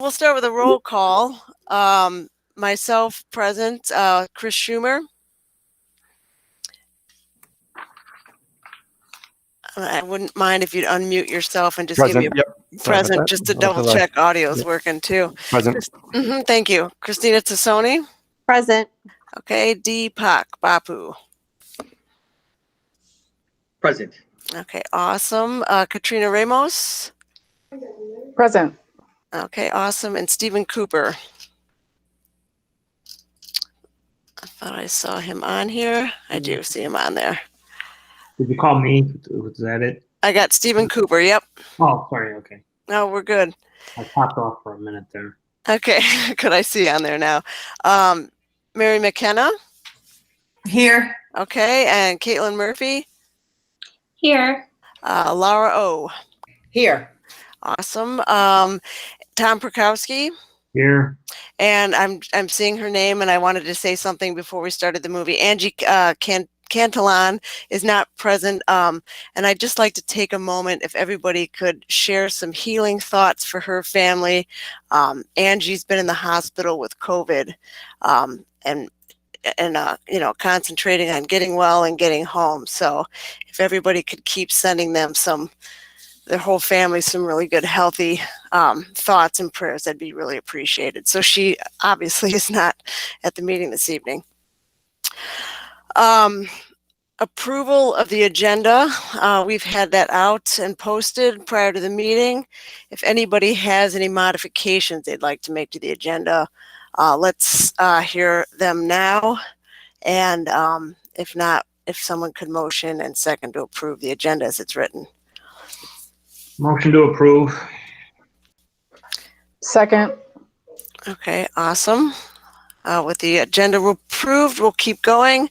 We'll start with a roll call. Myself present, Chris Schumer. I wouldn't mind if you'd unmute yourself and just Present, give me yep. a present just to double check audio's working too. Present. Thank you. Christina Tassoni. Present. Okay. Deepak Bapu. Present. Okay, awesome. Katrina Ramos. Present. Okay, awesome. And Stephen Cooper. I thought I saw him on here. I do see him on there. Did you call me? Was that it? I got Stephen Cooper. Yep. Oh, sorry. Okay. No, we're good. I popped off for a minute there. Okay, could I see on there now? Mary McKenna. Here. Okay, and Caitlin Murphy. Here. Laura O. Here. Awesome. Tom Perkowski. Here. And I'm seeing her name, and I wanted to say something before we started the movie. Angie Cantillon is not present, and I'd just like to take a moment if everybody could share some healing thoughts for her family. Angie's been in the hospital with COVID, and concentrating on getting well and getting home. So if everybody could keep sending them their whole family, some really good, healthy thoughts and prayers, that'd be really appreciated. So she obviously is not at the meeting this evening. Approval of the agenda. We've had that out and posted prior to the meeting. If anybody has any modifications they'd like to make to the agenda, let's hear them now. And if not, if someone could motion and second to approve the agenda as it's written. Motion to approve. Second. Okay, awesome. With the agenda approved, we'll keep going.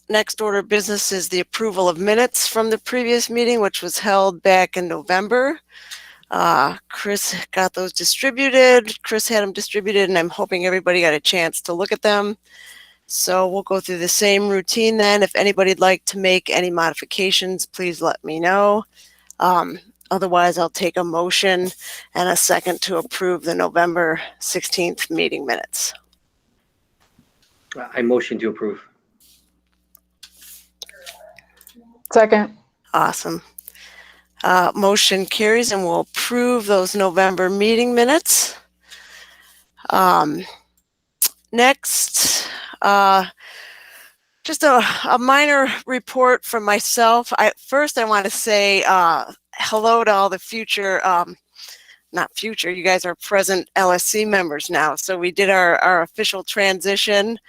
Next order of business is the approval of minutes from the previous meeting, which was held back in November. Chris got those distributed. Chris had them distributed, and I'm hoping everybody got a chance to look at them. So we'll go through the same routine then. If anybody'd like to make any modifications, please let me know. Otherwise, I'll take a motion and a second to approve the November 16th meeting minutes. I motion to approve. Second. Awesome. Motion carries, and we'll approve those November meeting minutes. Next, just a minor report from myself. First, I want to say hello to all the future, not future, you guys are present LSC members now. So we did our official transition.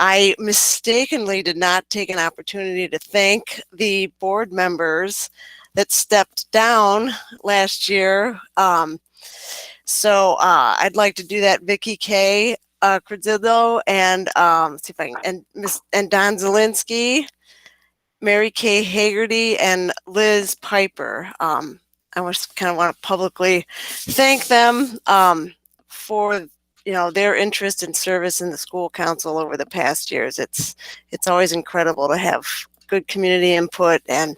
I mistakenly did not take an opportunity to thank the board members that stepped down last year. So I'd like to do that. Vicky K. Credillo and see if I can, and Don Zielinski, Mary Kay Hagerty, and Liz Piper. I just kind of want to publicly thank them for their interest and service in the school council over the past years. It's always incredible to have good community input and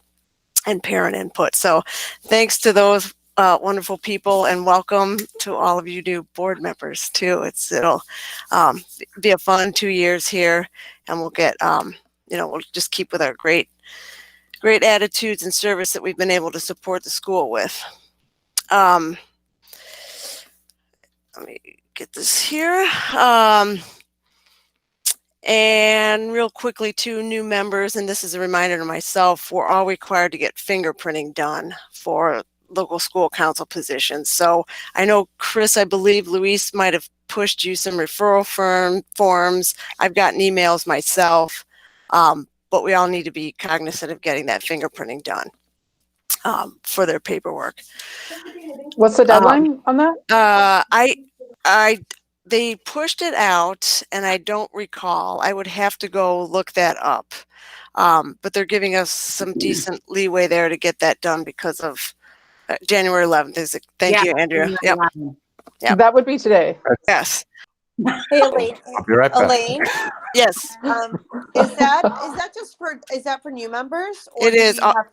parent input. So thanks to those wonderful people, and welcome to all of you new board members too. It'll be a fun 2 years here, and we'll get we'll just keep with our great attitudes and service that we've been able to support the school with. Let me get this here. And real quickly, 2 new members, and this is a reminder to myself, we're all required to get fingerprinting done for local school council positions. So I know, Chris, I believe Luis might have pushed you some referral forms. I've gotten emails myself, but we all need to be cognizant of getting that fingerprinting done for their paperwork. What's the deadline on that? They pushed it out, and I don't recall. I would have to go look that up. But they're giving us some decent leeway there to get that done because of January 11th. Thank you, Andrea. Yep. That would be today. Yes. Hey, Elaine. I'll be right back. Elaine, Yes. is that just for new members? Or It is. do you have-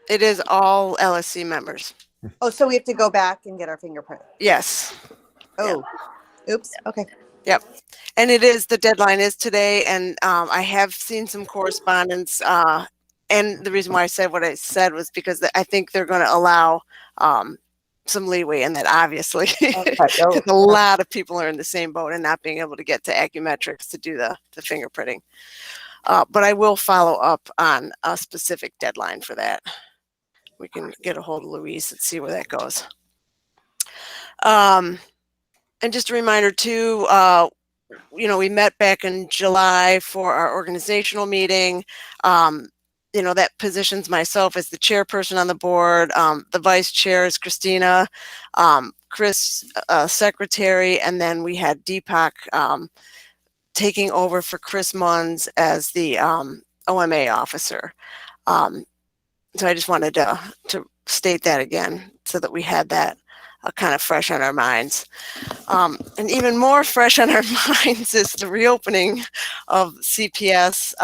It is all LSC members. Oh, so we have to go back and get our fingerprint. Yes. Oh, oops. Okay. Yep. And it is, the deadline is today, and I have seen some correspondence, and the reason why I said what I said was because I think they're going to allow some leeway in that, obviously. Okay. Because a lot of people are in the same boat and not being able to get to Accumetrics to do the fingerprinting. But I will follow up on a specific deadline for that. We can get a hold of Louise and see where that goes. And just a reminder too, we met back in July for our organizational meeting. That positions myself as the chairperson on the board. The vice chair is Christina, Chris, secretary, and then we had Deepak taking over for Chris Munns as the OMA officer. So I just wanted to state that again so that we had that kind of fresh on our minds. And even more fresh on our minds is the reopening of CPS.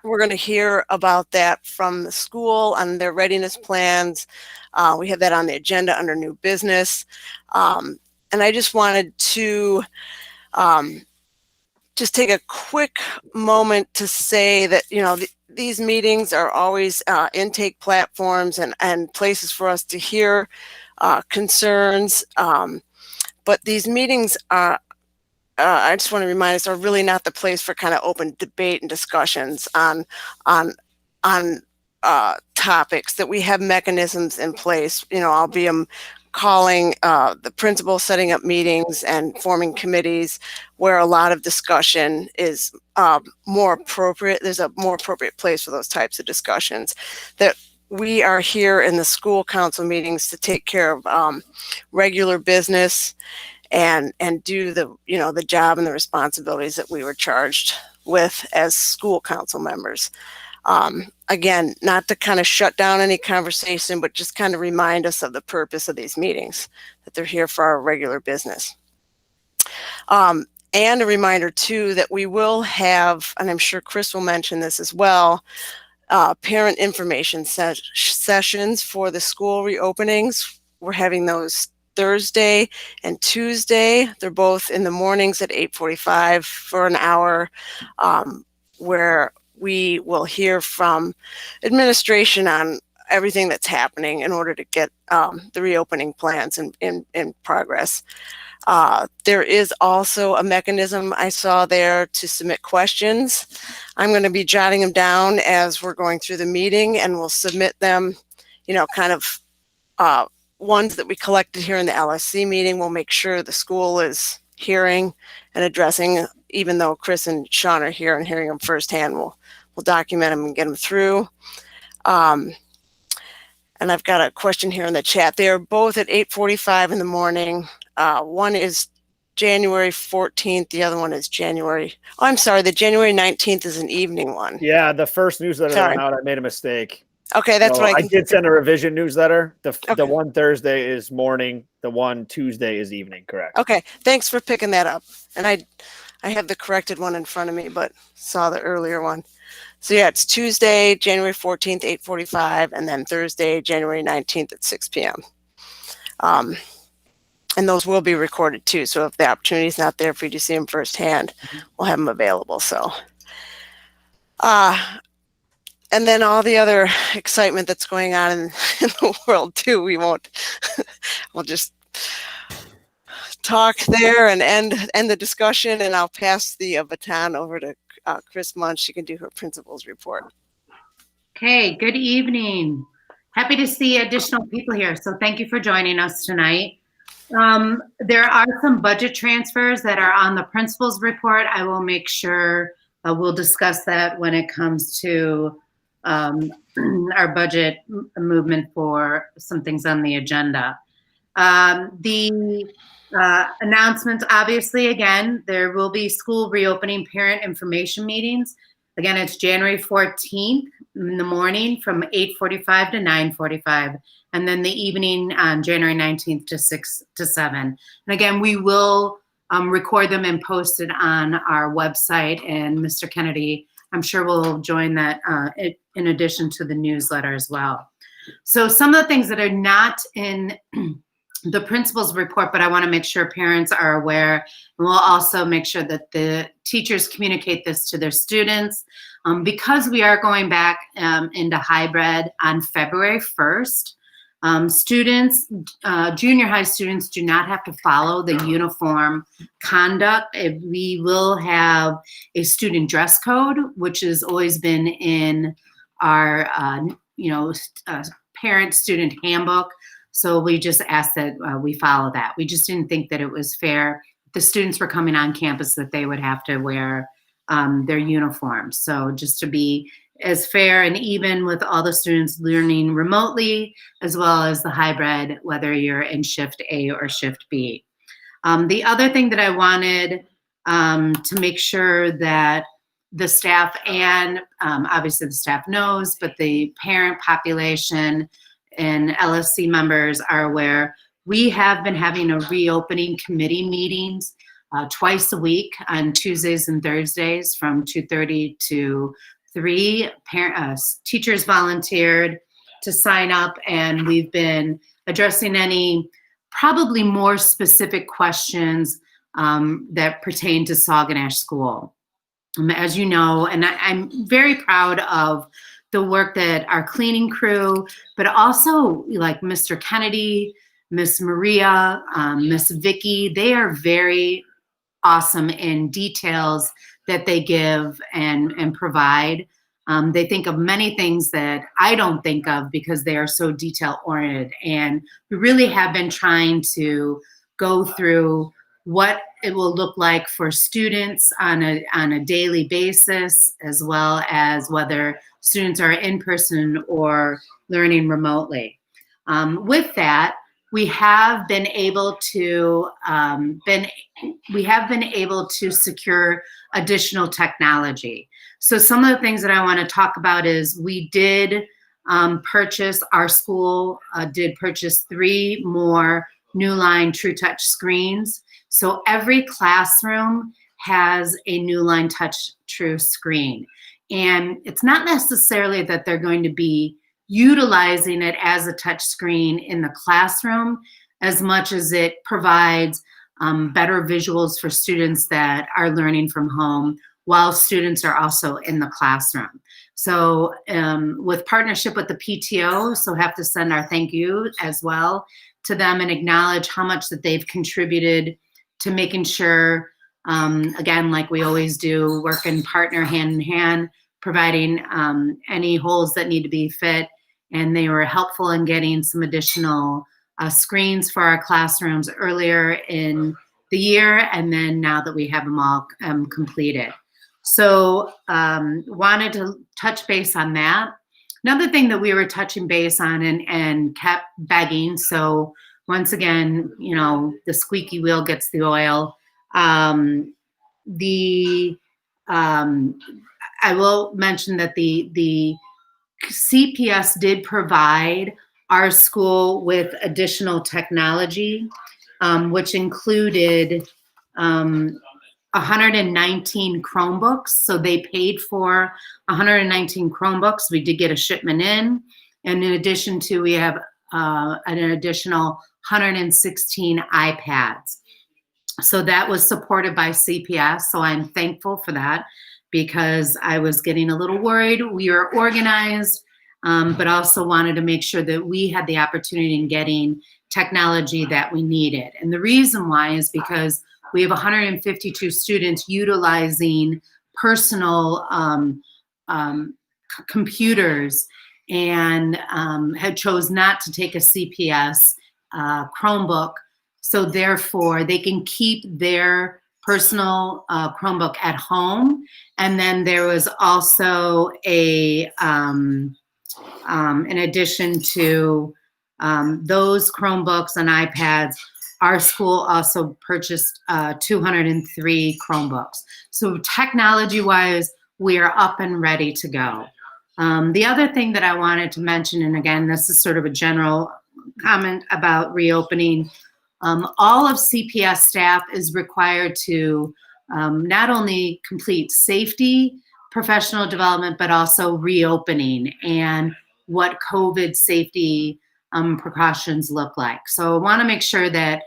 We're going to hear about that from the school on their readiness plans. We have that on the agenda under new business. And I just wanted to just take a quick moment to say that, these meetings are always intake platforms and places for us to hear concerns. But these meetings are, I just want to remind us, are really not the place for kind of open debate and discussions on topics, that we have mechanisms in place. I'll be calling the principal, setting up meetings and forming committees where a lot of discussion is more appropriate. There's a more appropriate place for those types of discussions. That we are here in the school council meetings to take care of regular business and do the job and the responsibilities that we were charged with as school council members. Again, not to kind of shut down any conversation, but just kind of remind us of the purpose of these meetings, that they're here for our regular business. And a reminder too, that we will have, and I'm sure Chris will mention this as well, parent information sessions for the school reopenings. We're having those Thursday and Tuesday. They're both in the mornings at 8:45 for an hour, where we will hear from administration on everything that's happening in order to get the reopening plans in progress. There is also a mechanism I saw there to submit questions. I'm going to be jotting them down as we're going through the meeting, and we'll submit them, kind of ones that we collected here in the LSC meeting. We'll make sure the school is hearing and addressing, even though Chris and Sean are here and hearing them firsthand. We'll document them and get them through. And I've got a question here in the chat. They are both at 8:45 in the morning. One is January 14th. The other one is the January 19th is an evening one. Yeah, the first newsletter that went out, I made a mistake. Okay, that's what I did send a revision newsletter. The one Thursday is morning. The one Tuesday is evening. Correct. Okay, thanks for picking that up. And I have the corrected one in front of me, but saw the earlier one. So yeah, it's Tuesday, January 14th, 8:45, and then Thursday, January 19th at 6 p.m. And those will be recorded too. So if the opportunity is not there for you to see them firsthand, we'll have them available. So, and then all the other excitement that's going on in the world too, we'll just talk there and end the discussion, and I'll pass the baton over to Chris Munns. She can do her principal's report. Okay, good evening. Happy to see additional people here. So thank you for joining us tonight. There are some budget transfers that are on the principal's report. I will make sure we'll discuss that when it comes to our budget movement for some things on the agenda. The announcements, obviously, again, there will be school reopening parent information meetings. Again, it's January 14th in the morning from 8:45 to 9:45, and then the evening on January 19th to 6 to 7. And again, we will record them and post it on our website, and Mr. Kennedy, I'm sure will join that in addition to the newsletter as well. So some of the things that are not in the principal's report, but I want to make sure parents are aware, and we'll also make sure that the teachers communicate this to their students. Because we are going back into hybrid on February 1st, students, junior high students do not have to follow the uniform conduct. We will have a student dress code, which has always been in our, parent-student handbook. So we just asked that we follow that. We just didn't think that it was fair. The students were coming on campus that they would have to wear their uniforms. So just to be as fair and even with all the students learning remotely, as well as the hybrid, whether you're in shift A or shift B. The other thing that I wanted to make sure that the staff and obviously the staff knows, but the parent population and LSC members are aware, we have been having a reopening committee meetings twice a week on Tuesdays and Thursdays from 2:30 to 3. Teachers volunteered to sign up, and we've been addressing any probably more specific questions that pertain to Sauganash School. As you know, and I'm very proud of the work that our cleaning crew, but also like Mr. Kennedy, Miss Maria, Miss Vicky, they are very awesome in details that they give and provide. They think of many things that I don't think of because they are so detail oriented. And we really have been trying to go through what it will look like for students on a daily basis, as well as whether students are in person or learning remotely. With that, we have been able to secure additional technology. So some of the things that I want to talk about is we did purchase, our school did purchase 3 more New Line True Touch screens. So every classroom has a New Line Touch True screen. And it's not necessarily that they're going to be utilizing it as a touch screen in the classroom as much as it provides better visuals for students that are learning from home while students are also in the classroom. So with partnership with the PTO, so have to send our thank you as well to them and acknowledge how much that they've contributed to making sure, again, like we always do, work and partner hand in hand, providing any holes that need to be fit. And they were helpful in getting some additional screens for our classrooms earlier in the year. And then now that we have them all completed. So wanted to touch base on that. Another thing that we were touching base on and kept begging. So once again, you know, the squeaky wheel gets the oil. I will mention that the CPS did provide our school with additional technology, which included 119 Chromebooks. So they paid for 119 Chromebooks. We did get a shipment in. And in addition to, we have an additional 116 iPads. So that was supported by CPS. So I'm thankful for that because I was getting a little worried. We are organized, but also wanted to make sure that we had the opportunity in getting technology that we needed. And the reason why is because we have 152 students utilizing personal computers and had chose not to take a CPS Chromebook. So therefore, they can keep their personal Chromebook at home. And then there was also in addition to those Chromebooks and iPads, our school also purchased 203 Chromebooks. So technology-wise, we are up and ready to go. The other thing that I wanted to mention, and again, this is sort of a general comment about reopening, all of CPS staff is required to not only complete safety, professional development, but also reopening. And what COVID safety precautions look like. So I want to make sure that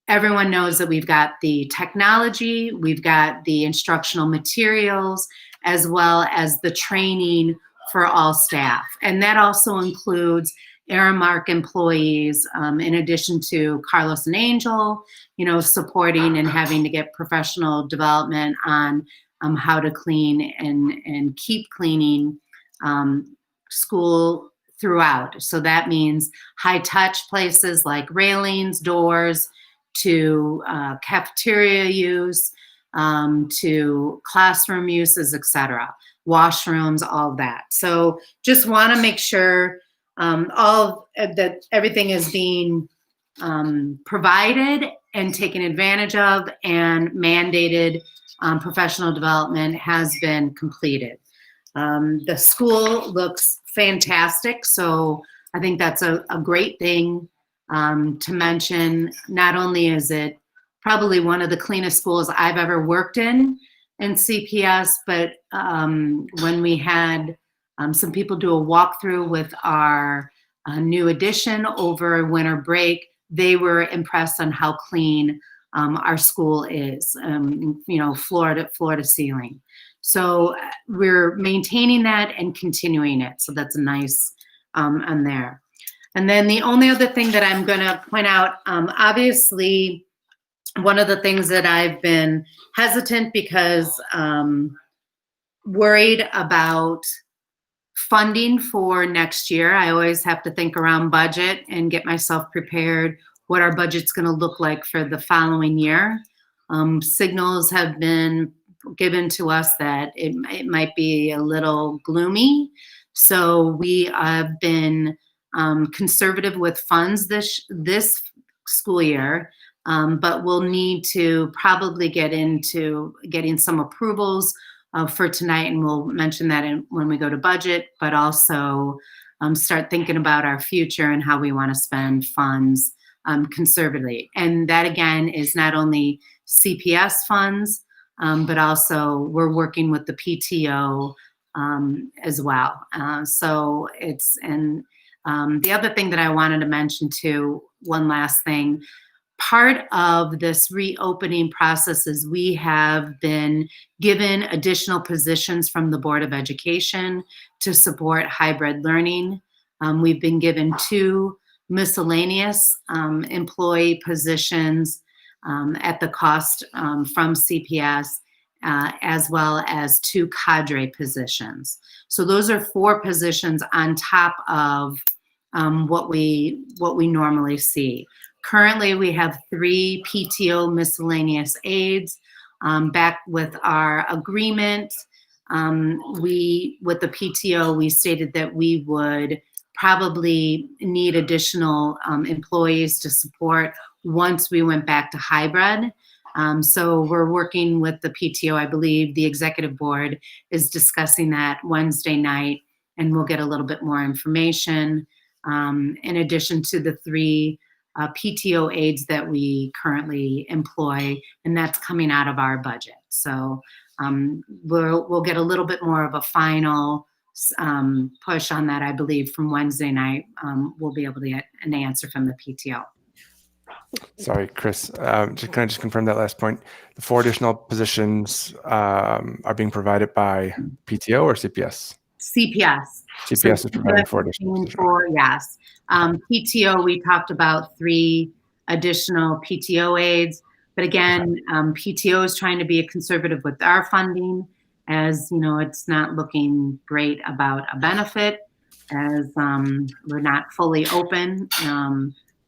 everyone knows that we've got the technology, we've got the instructional materials, as well as the training for all staff. And that also includes Aramark employees, in addition to Carlos and Angel, supporting and having to get professional development on how to clean and keep cleaning school throughout. So that means high touch places like railings, doors, to cafeteria use, to classroom uses, etc., washrooms, all of that. So just want to make sure that everything is being provided and taken advantage of, and mandated professional development has been completed. The school looks fantastic, so I think that's a great thing to mention. Not only is it probably one of the cleanest schools I've ever worked in CPS, but when we had some people do a walkthrough with our new addition over winter break, they were impressed on how clean our school is, floor to ceiling. So we're maintaining that and continuing it. So that's a nice on there. And then the only other thing that I'm going to point out, obviously, one of the things that I've been hesitant because worried about funding for next year. I always have to think around budget and get myself prepared what our budget's going to look like for the following year. Signals have been given to us that it might be a little gloomy. So we have been conservative with funds this school year, but we'll need to probably get into getting some approvals for tonight, and we'll mention that when we go to budget, but also start thinking about our future and how we want to spend funds conservatively. And that, again, is not only CPS funds, but also we're working with the PTO as well. So it's, and the other thing that I wanted to mention too, one last thing, part of this reopening process is we have been given additional positions from the Board of Education to support hybrid learning. We've been given 2 miscellaneous employee positions at the cost from CPS, as well as 2 cadre positions. So those are 4 positions on top of what we normally see. Currently, we have 3 PTO miscellaneous aides. Back with our agreement, with the PTO, we stated that we would probably need additional employees to support once we went back to hybrid. So we're working with the PTO. I believe the executive board is discussing that Wednesday night, and we'll get a little bit more information in addition to the 3 PTO aides that we currently employ, and that's coming out of our budget. So we'll get a little bit more of a final push on that, I believe, from Wednesday night. We'll be able to get an answer from the PTO. Sorry, Chris, can I just confirm that last point? The 4 additional positions are being provided by PTO or CPS? CPS. CPS is providing 4 additional positions. Yes. PTO, we talked about 3 additional PTO aides, but again, PTO is trying to be conservative with our funding, as you know, it's not looking great about a benefit, as we're not fully open,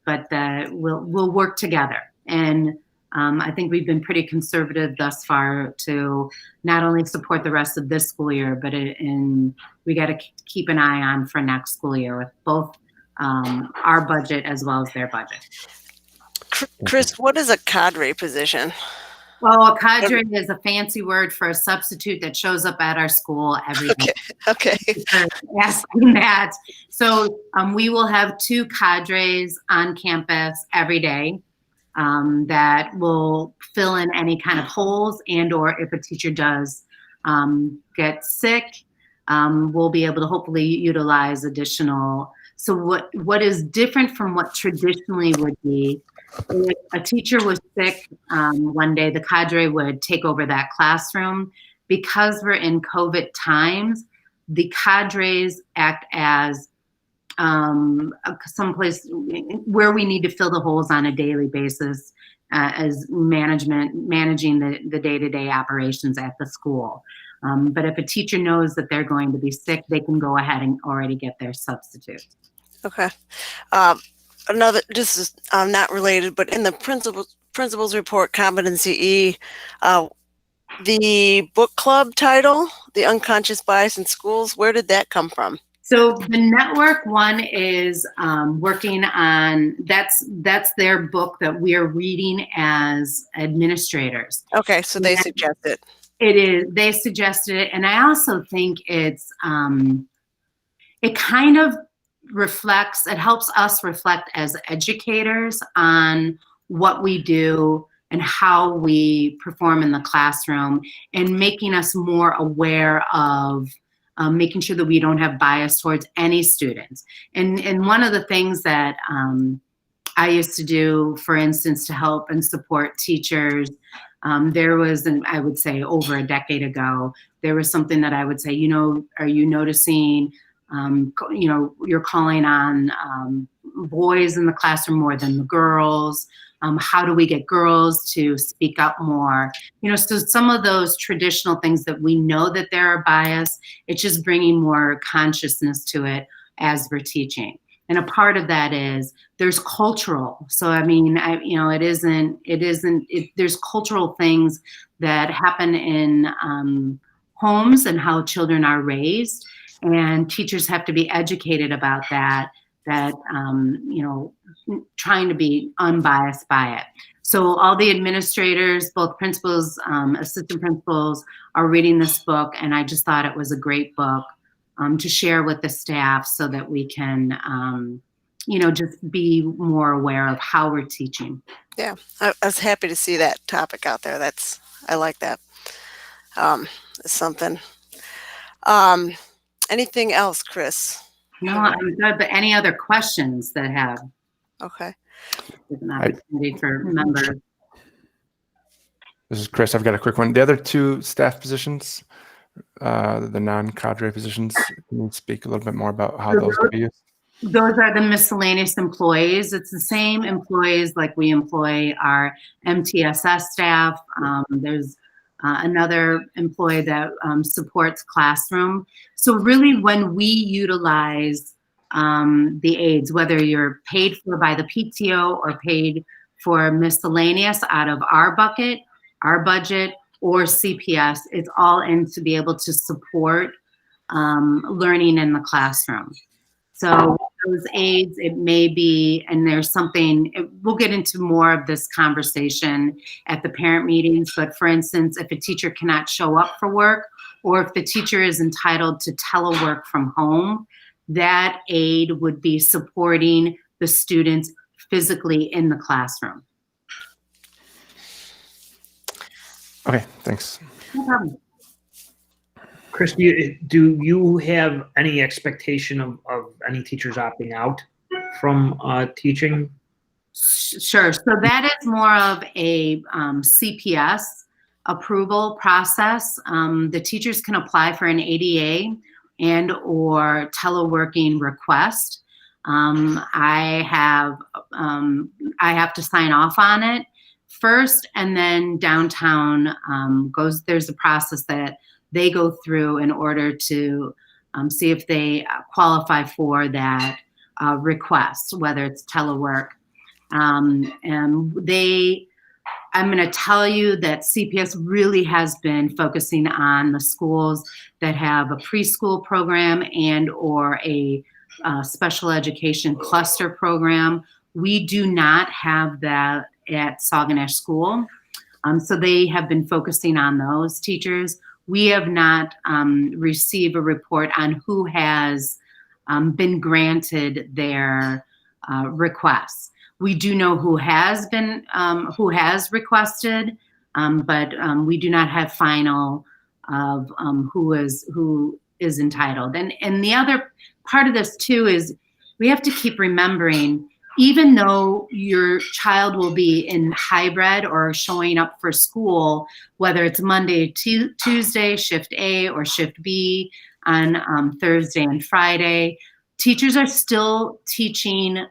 but we'll work together. And I think we've been pretty conservative thus far to not only support the rest of this school year, but we got to keep an eye on for next school year with both our budget as well as their budget. Chris, what is a cadre position? Well, a cadre is a fancy word for a substitute that shows up at our school every day. Okay. Asking that. So we will have 2 cadres on campus every day that will fill in any kind of holes, and or if a teacher does get sick, we'll be able to hopefully utilize additional. So what is different from what traditionally would be, if a teacher was sick one day, the cadre would take over that classroom. Because we're in COVID times, the cadres act as someplace where we need to fill the holes on a daily basis as managing the day-to-day operations at the school. But if a teacher knows that they're going to be sick, they can go ahead and already get their substitute. Okay. Another, this is not related, but in the principal's report, competency E, the book club title, The Unconscious Bias in Schools, where did that come from? So the network one is working on, that's their book that we are reading as administrators. Okay, so they suggested. It is, they suggested it. And I also think it's, it kind of reflects, it helps us reflect as educators on what we do and how we perform in the classroom, and making us more aware of making sure that we don't have bias towards any students. And one of the things that I used to do, for instance, to help and support teachers, there was, I would say over a decade ago, there was something that I would say, you know, are you noticing, you know, you're calling on boys in the classroom more than the girls? How do we get girls to speak up more? You know, so some of those traditional things that we know that there are bias, it's just bringing more consciousness to it as we're teaching. And a part of that is there's cultural. So, I mean, you know, there's cultural things that happen in homes and how children are raised, and teachers have to be educated about that, you know, trying to be unbiased by it. So all the administrators, both principals, assistant principals, are reading this book, and I just thought it was a great book to share with the staff so that we can, you know, just be more aware of how we're teaching. Yeah, I was happy to see that topic out there. I like that. It's something. Anything else, Chris? No, I'm good, but any other questions that have? Okay. An opportunity for members. This is Chris. I've got a quick one. The other two staff positions, the non-cadre positions, can you speak a little bit more about how those will be used? Those are the miscellaneous employees. It's the same employees like we employ our MTSS staff. There's another employee that supports classroom. So really when we utilize the aides, whether you're paid for by the PTO or paid for miscellaneous out of our bucket, our budget, or CPS, it's all in to be able to support learning in the classroom. So those aides, it may be, and there's something, we'll get into more of this conversation at the parent meetings, but for instance, if a teacher cannot show up for work, or if the teacher is entitled to telework from home, that aide would be supporting the students physically in the classroom. Okay, thanks. No problem. Chris, do you have any expectation of any teachers opting out from teaching? Sure. So that is more of a CPS approval process. The teachers can apply for an ADA and or teleworking request. I have to sign off on it first, and then downtown there's a process that they go through in order to see if they qualify for that request, whether it's telework. And I'm going to tell you that CPS really has been focusing on the schools that have a preschool program and or a special education cluster program. We do not have that at Saguenash School. So they have been focusing on those teachers. We have not received a report on who has been granted their requests. We do know who has requested, but we do not have final of who is entitled. And the other part of this too is we have to keep remembering, even though your child will be in hybrid or showing up for school, whether it's Monday, Tuesday, shift A, or shift B on Thursday and Friday, teachers are still teaching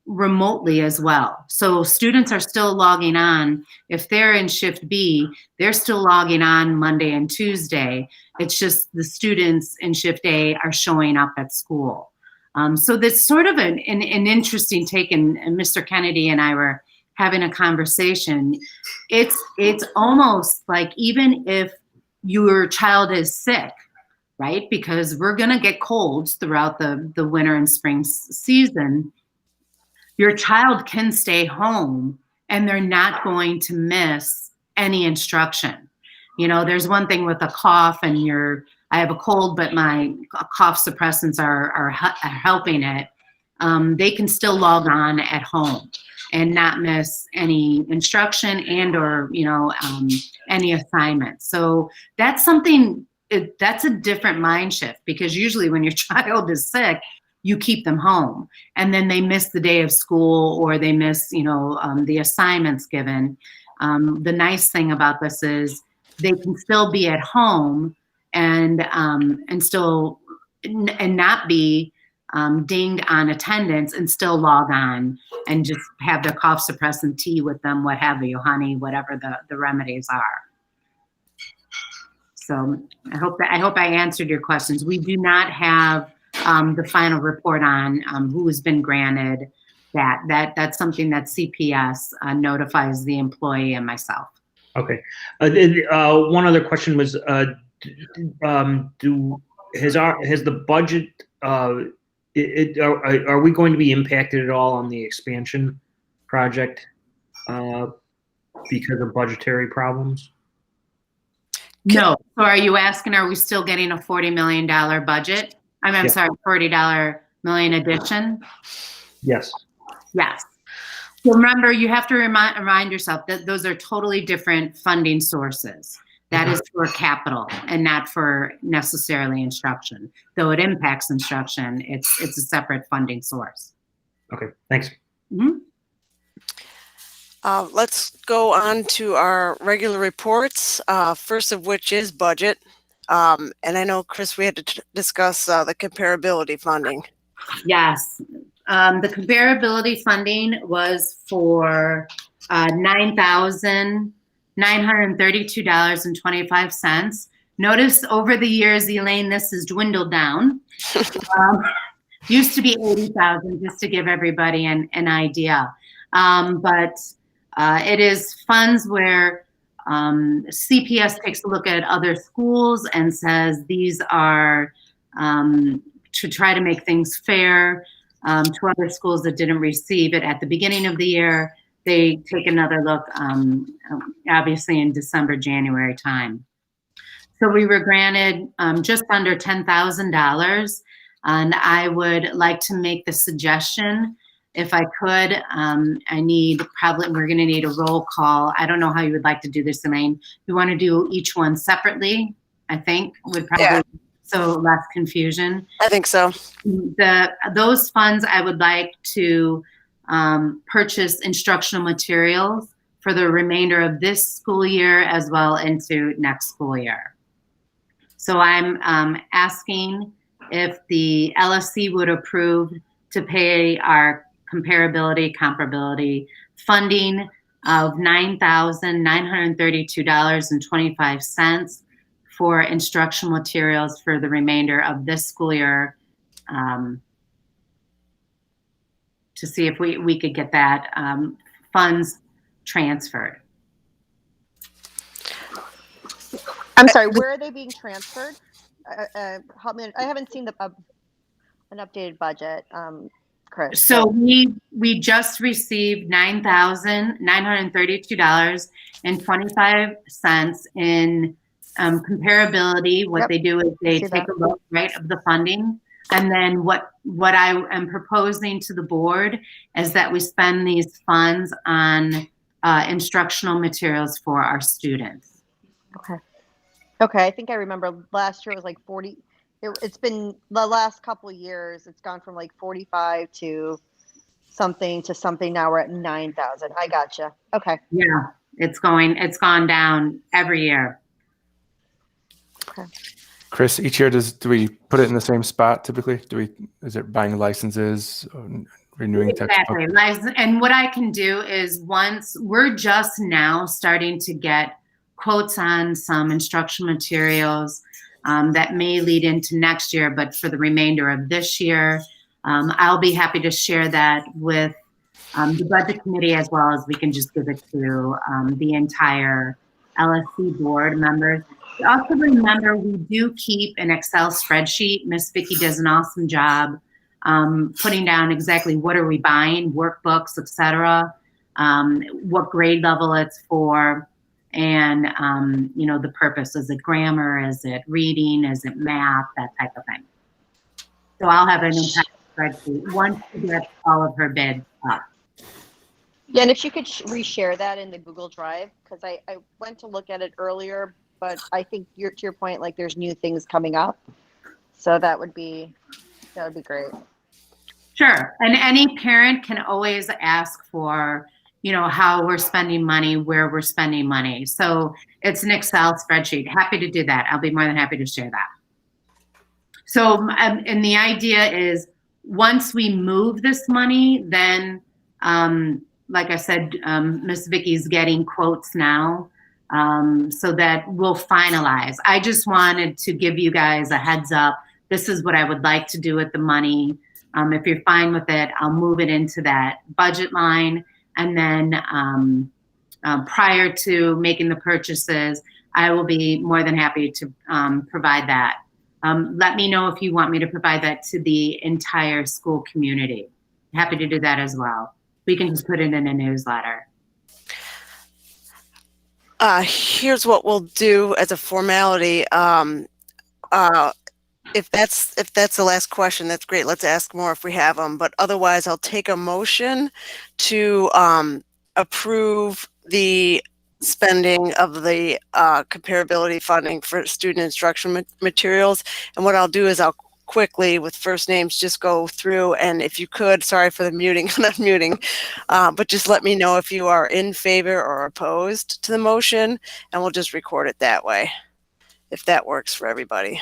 remotely as well. So students are still logging on. If they're in shift B, they're still logging on Monday and Tuesday. It's just the students in shift A are showing up at school. So that's sort of an interesting take, and Mr. Kennedy and I were having a conversation. It's almost like, even if your child is sick, right? Because we're gonna get colds throughout the winter and spring season. Your child can stay home and they're not going to miss any instruction. You know, there's one thing with a cough and I have a cold, but my cough suppressants are helping it. They can still log on at home and not miss any instruction and or, any assignments. So that's something, that's a different mind shift, because usually when your child is sick, you keep them home and then they miss the day of school, or they miss, the assignments given. The nice thing about this is they can still be at home and still not be dinged on attendance, and still log on and just have their cough suppressant tea with them, what have you, honey, whatever the remedies are. So I hope I answered your questions. We do not have the final report on who has been granted that. That's something that CPS notifies the employee and myself. Okay. One other question was, has the budget, are we going to be impacted at all on the expansion project because of budgetary problems? No. So are you asking, are we still getting a $40 million budget? I'm sorry, $40 million addition? Yes. Yes. So remember, you have to remind yourself that those are totally different funding sources. That is for capital and not for necessarily instruction. Though it impacts instruction, it's a separate funding source. Okay, thanks. Mm-hmm. Let's go on to our regular reports, first of which is budget. And I know, Chris, we had to discuss the comparability funding. Yes. The comparability funding was for $9,932.25. Notice over the years, Elaine, this has dwindled down. Used to be 80,000, just to give everybody an idea. But it is funds where CPS takes a look at other schools and says these are to try to make things fair to other schools that didn't receive it at the beginning of the year. They take another look, obviously in December, January time. So we were granted just under $10,000, and I would like to make the suggestion, if I could, we're gonna need a roll call. I don't know how you would like to do this, Elaine. You wanna do each one separately, I think, would probably, so less confusion. I think so. Those funds, I would like to purchase instructional materials for the remainder of this school year as well into next school year. So I'm asking if the LSC would approve to pay our comparability funding of $9,932.25 for instructional materials for the remainder of this school year, to see if we could get that funds transferred. I'm sorry, where are they being transferred? Help me, I haven't seen an updated budget, Chris. So we just received $9,932.25 in comparability. What they do is they take a look, right, of the funding. And then what I am proposing to the board is that we spend these funds on instructional materials for our students. Okay. Okay, I think I remember last year it was like 40. It's been the last couple of years. It's gone from like 45 to something. Now we're at 9,000. I gotcha. Okay. Yeah, it's gone down every year. Chris, each year, do we put it in the same spot typically? Is it buying licenses, renewing textbooks? Exactly. And what I can do is once we're just now starting to get quotes on some instructional materials that may lead into next year, but for the remainder of this year, I'll be happy to share that with the budget committee, as well as we can just give it to the entire LSC board members. Also remember, we do keep an Excel spreadsheet. Miss Vicki does an awesome job putting down exactly what are we buying, workbooks, etc., what grade level it's for, and the purpose. Is it grammar? Is it reading? Is it math? That type of thing. So I'll have an entire spreadsheet once she gets all of her bids up. Yeah, and if you could reshare that in the Google Drive, because I went to look at it earlier, but I think to your point, like there's new things coming up, so that would be great. Sure, and any parent can always ask for, how we're spending money, where we're spending money. So it's an Excel spreadsheet. Happy to do that. I'll be more than happy to share that. So, and the idea is once we move this money, then, like I said, Miss Vicki's getting quotes now, so that we'll finalize. I just wanted to give you guys a heads up. This is what I would like to do with the money. If you're fine with it, I'll move it into that budget line. And then prior to making the purchases, I will be more than happy to provide that. Let me know if you want me to provide that to the entire school community. Happy to do that as well. We can just put it in a newsletter. Here's what we'll do as a formality. If that's the last question, that's great. Let's ask more if we have them. But otherwise, I'll take a motion to approve the spending of the comparability funding for student instruction materials. And what I'll do is I'll quickly, with first names, just go through, and if you could, sorry for the muting, not muting, but just let me know if you are in favor or opposed to the motion, and we'll just record it that way, if that works for everybody.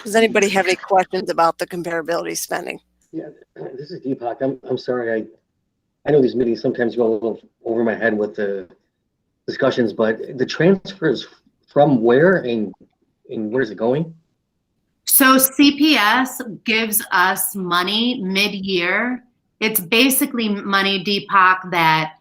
Does anybody have any questions about the comparability spending? Yeah, this is Deepak. I'm sorry. I know these meetings sometimes go a little over my head with the discussions, but the transfers from where and where's it going? So CPS gives us money mid-year. It's basically money, Deepak, that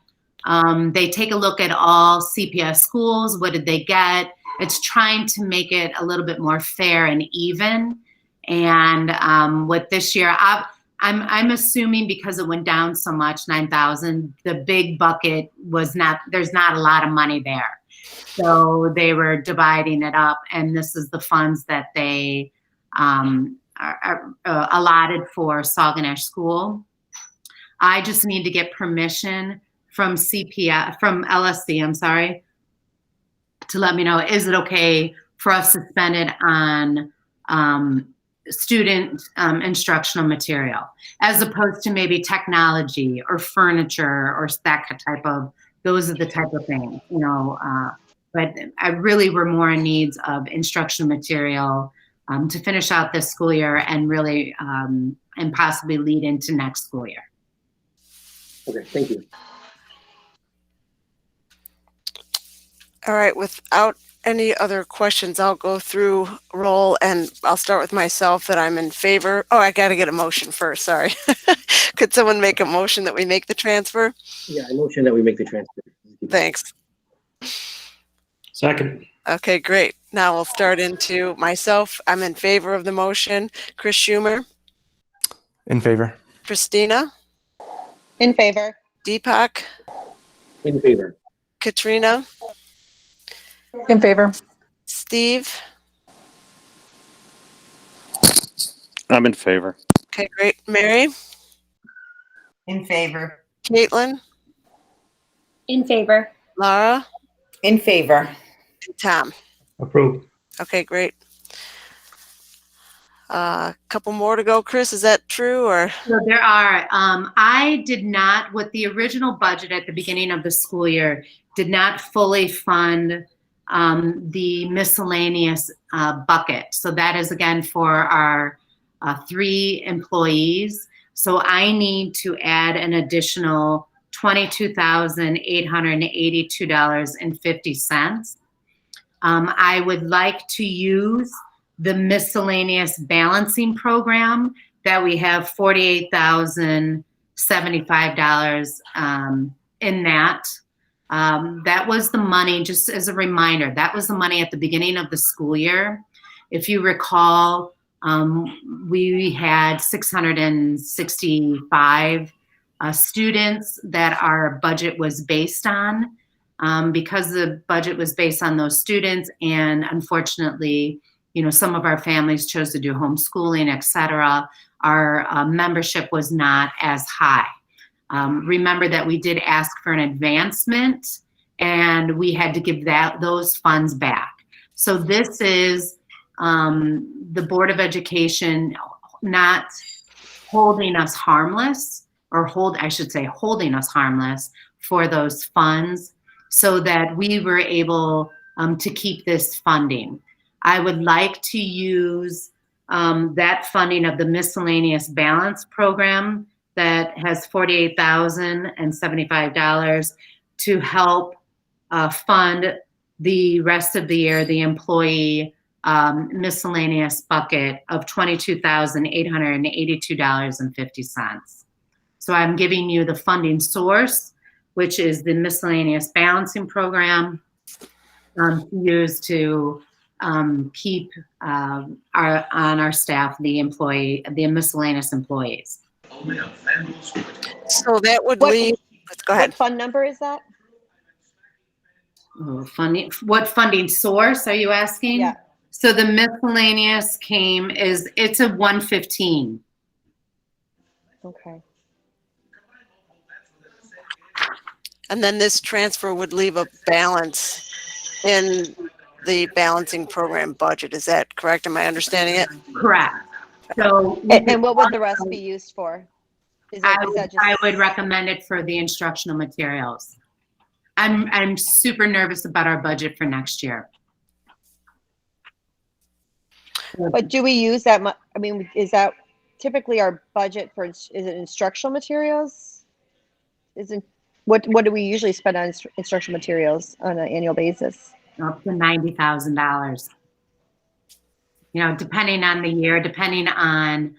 they take a look at all CPS schools. What did they get? It's trying to make it a little bit more fair and even. And with this year, I'm assuming because it went down so much, 9,000, the big bucket was not, there's not a lot of money there. So they were dividing it up, and this is the funds that they are allotted for Saguenash School. I just need to get permission from LSC, I'm sorry, to let me know, is it okay for us to spend it on student instructional material, as opposed to maybe technology or furniture or that type of, those are the type of things, but I really were more in needs of instructional material to finish out this school year and really and possibly lead into next school year. Okay, thank you. All right, without any other questions, I'll go through roll, and I'll start with myself that I'm in favor. Oh, I got to get a motion first, sorry. Could someone make a motion that we make the transfer? Yeah, I motion that we make the transfer. Thanks. Second. Okay, great. Now we'll start into myself. I'm in favor of the motion. Chris Schumer? In favor. Christina? In favor. Deepak? In favor. Katrina? In favor. Steve? I'm in favor. Okay, great. Mary? In favor. Caitlin? In favor. Laura? In favor. Tom? Approved. Okay, great. A couple more to go, Chris. Is that true or? So there are. I did not, with the original budget at the beginning of the school year, did not fully fund the miscellaneous bucket. So that is again for our 3 employees. So I need to add an additional $22,882.50. I would like to use the miscellaneous balancing program that we have $48,075 in that. That was the money, just as a reminder, that was the money at the beginning of the school year. If you recall, we had 665 students that our budget was based on. Because the budget was based on those students, and unfortunately, some of our families chose to do homeschooling, et cetera, our membership was not as high. Remember that we did ask for an advancement, and we had to give those funds back. So this is the Board of Education not holding us harmless, or holding us harmless for those funds, so that we were able to keep this funding. I would like to use that funding of the miscellaneous balance program that has $48,075 to help fund the rest of the year, the employee miscellaneous bucket of $22,882.50. So I'm giving you the funding source, which is the miscellaneous balancing program, to use to keep on our staff the miscellaneous employees. So that would leave. Go ahead. What fund number is that? Funding. What funding source are you asking? Yeah. So the miscellaneous it's a 115. Okay. And then this transfer would leave a balance in the balancing program budget. Is that correct? Am I understanding it? Correct. So, And what would the rest be used for? I would recommend it for the instructional materials. I'm super nervous about our budget for next year. But do we use that much? I mean, is that typically our budget for? Is it instructional materials? What do we usually spend on instructional materials on an annual basis? Up to $90,000. Depending on the year, depending on,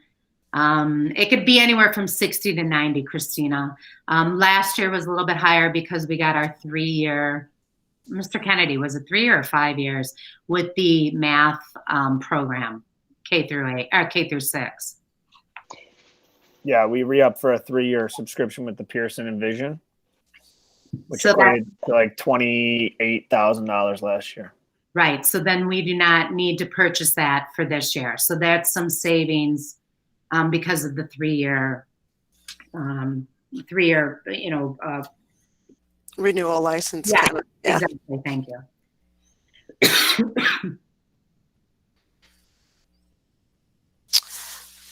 it could be anywhere from 60 to 90, Christina. Last year was a little bit higher because we got our 3-year, Mr. Kennedy, was it 3 or 5 years with the math program, K through 6. Yeah, we re-up for a 3-year subscription with the Pearson and Vision, which equated to like $28,000 last year. Right. So then we do not need to purchase that for this year. So that's some savings because of the 3-year, Renewal license. Yeah, Yeah. exactly. Thank you.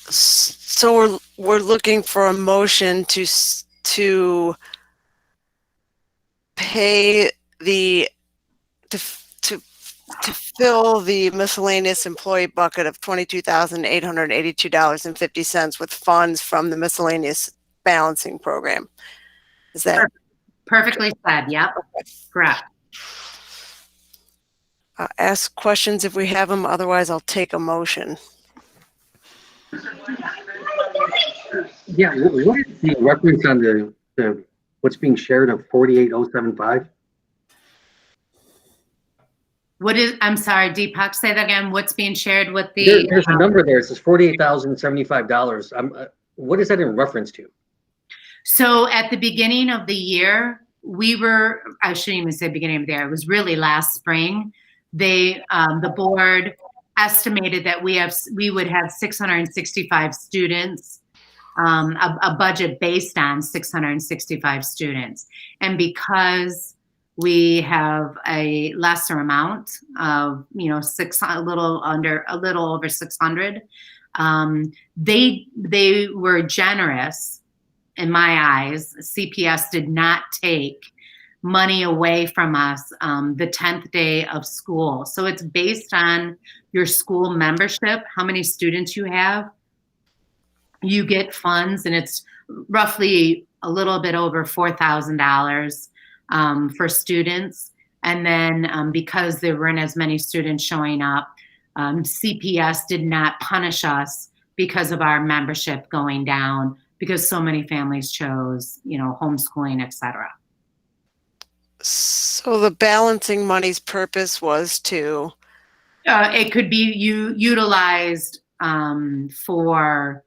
So we're looking for a motion to pay to fill the miscellaneous employee bucket of $22,882.50 with funds from the miscellaneous balancing program. Is that perfectly said? Yep. Correct. Ask questions if we have them. Otherwise, I'll take a motion. Yeah, what is the reference on the what's being shared of 48075? I'm sorry, Deepak, say that again. What's being shared with the? There's a number there. It says $48,075. What is that in reference to? So at the beginning of the year, I shouldn't even say beginning of the year, it was really last spring. The board estimated that we would have 665 students, a budget based on 665 students. And because we have a lesser amount of, a little over 600. They were generous in my eyes. CPS did not take money away from us the 10th day of school. So it's based on your school membership, how many students you have. You get funds, and it's roughly a little bit over $4,000 for students. And then because there weren't as many students showing up, CPS did not punish us because of our membership going down, because so many families chose, homeschooling, etc. So the balancing money's purpose was to? It could be utilized for,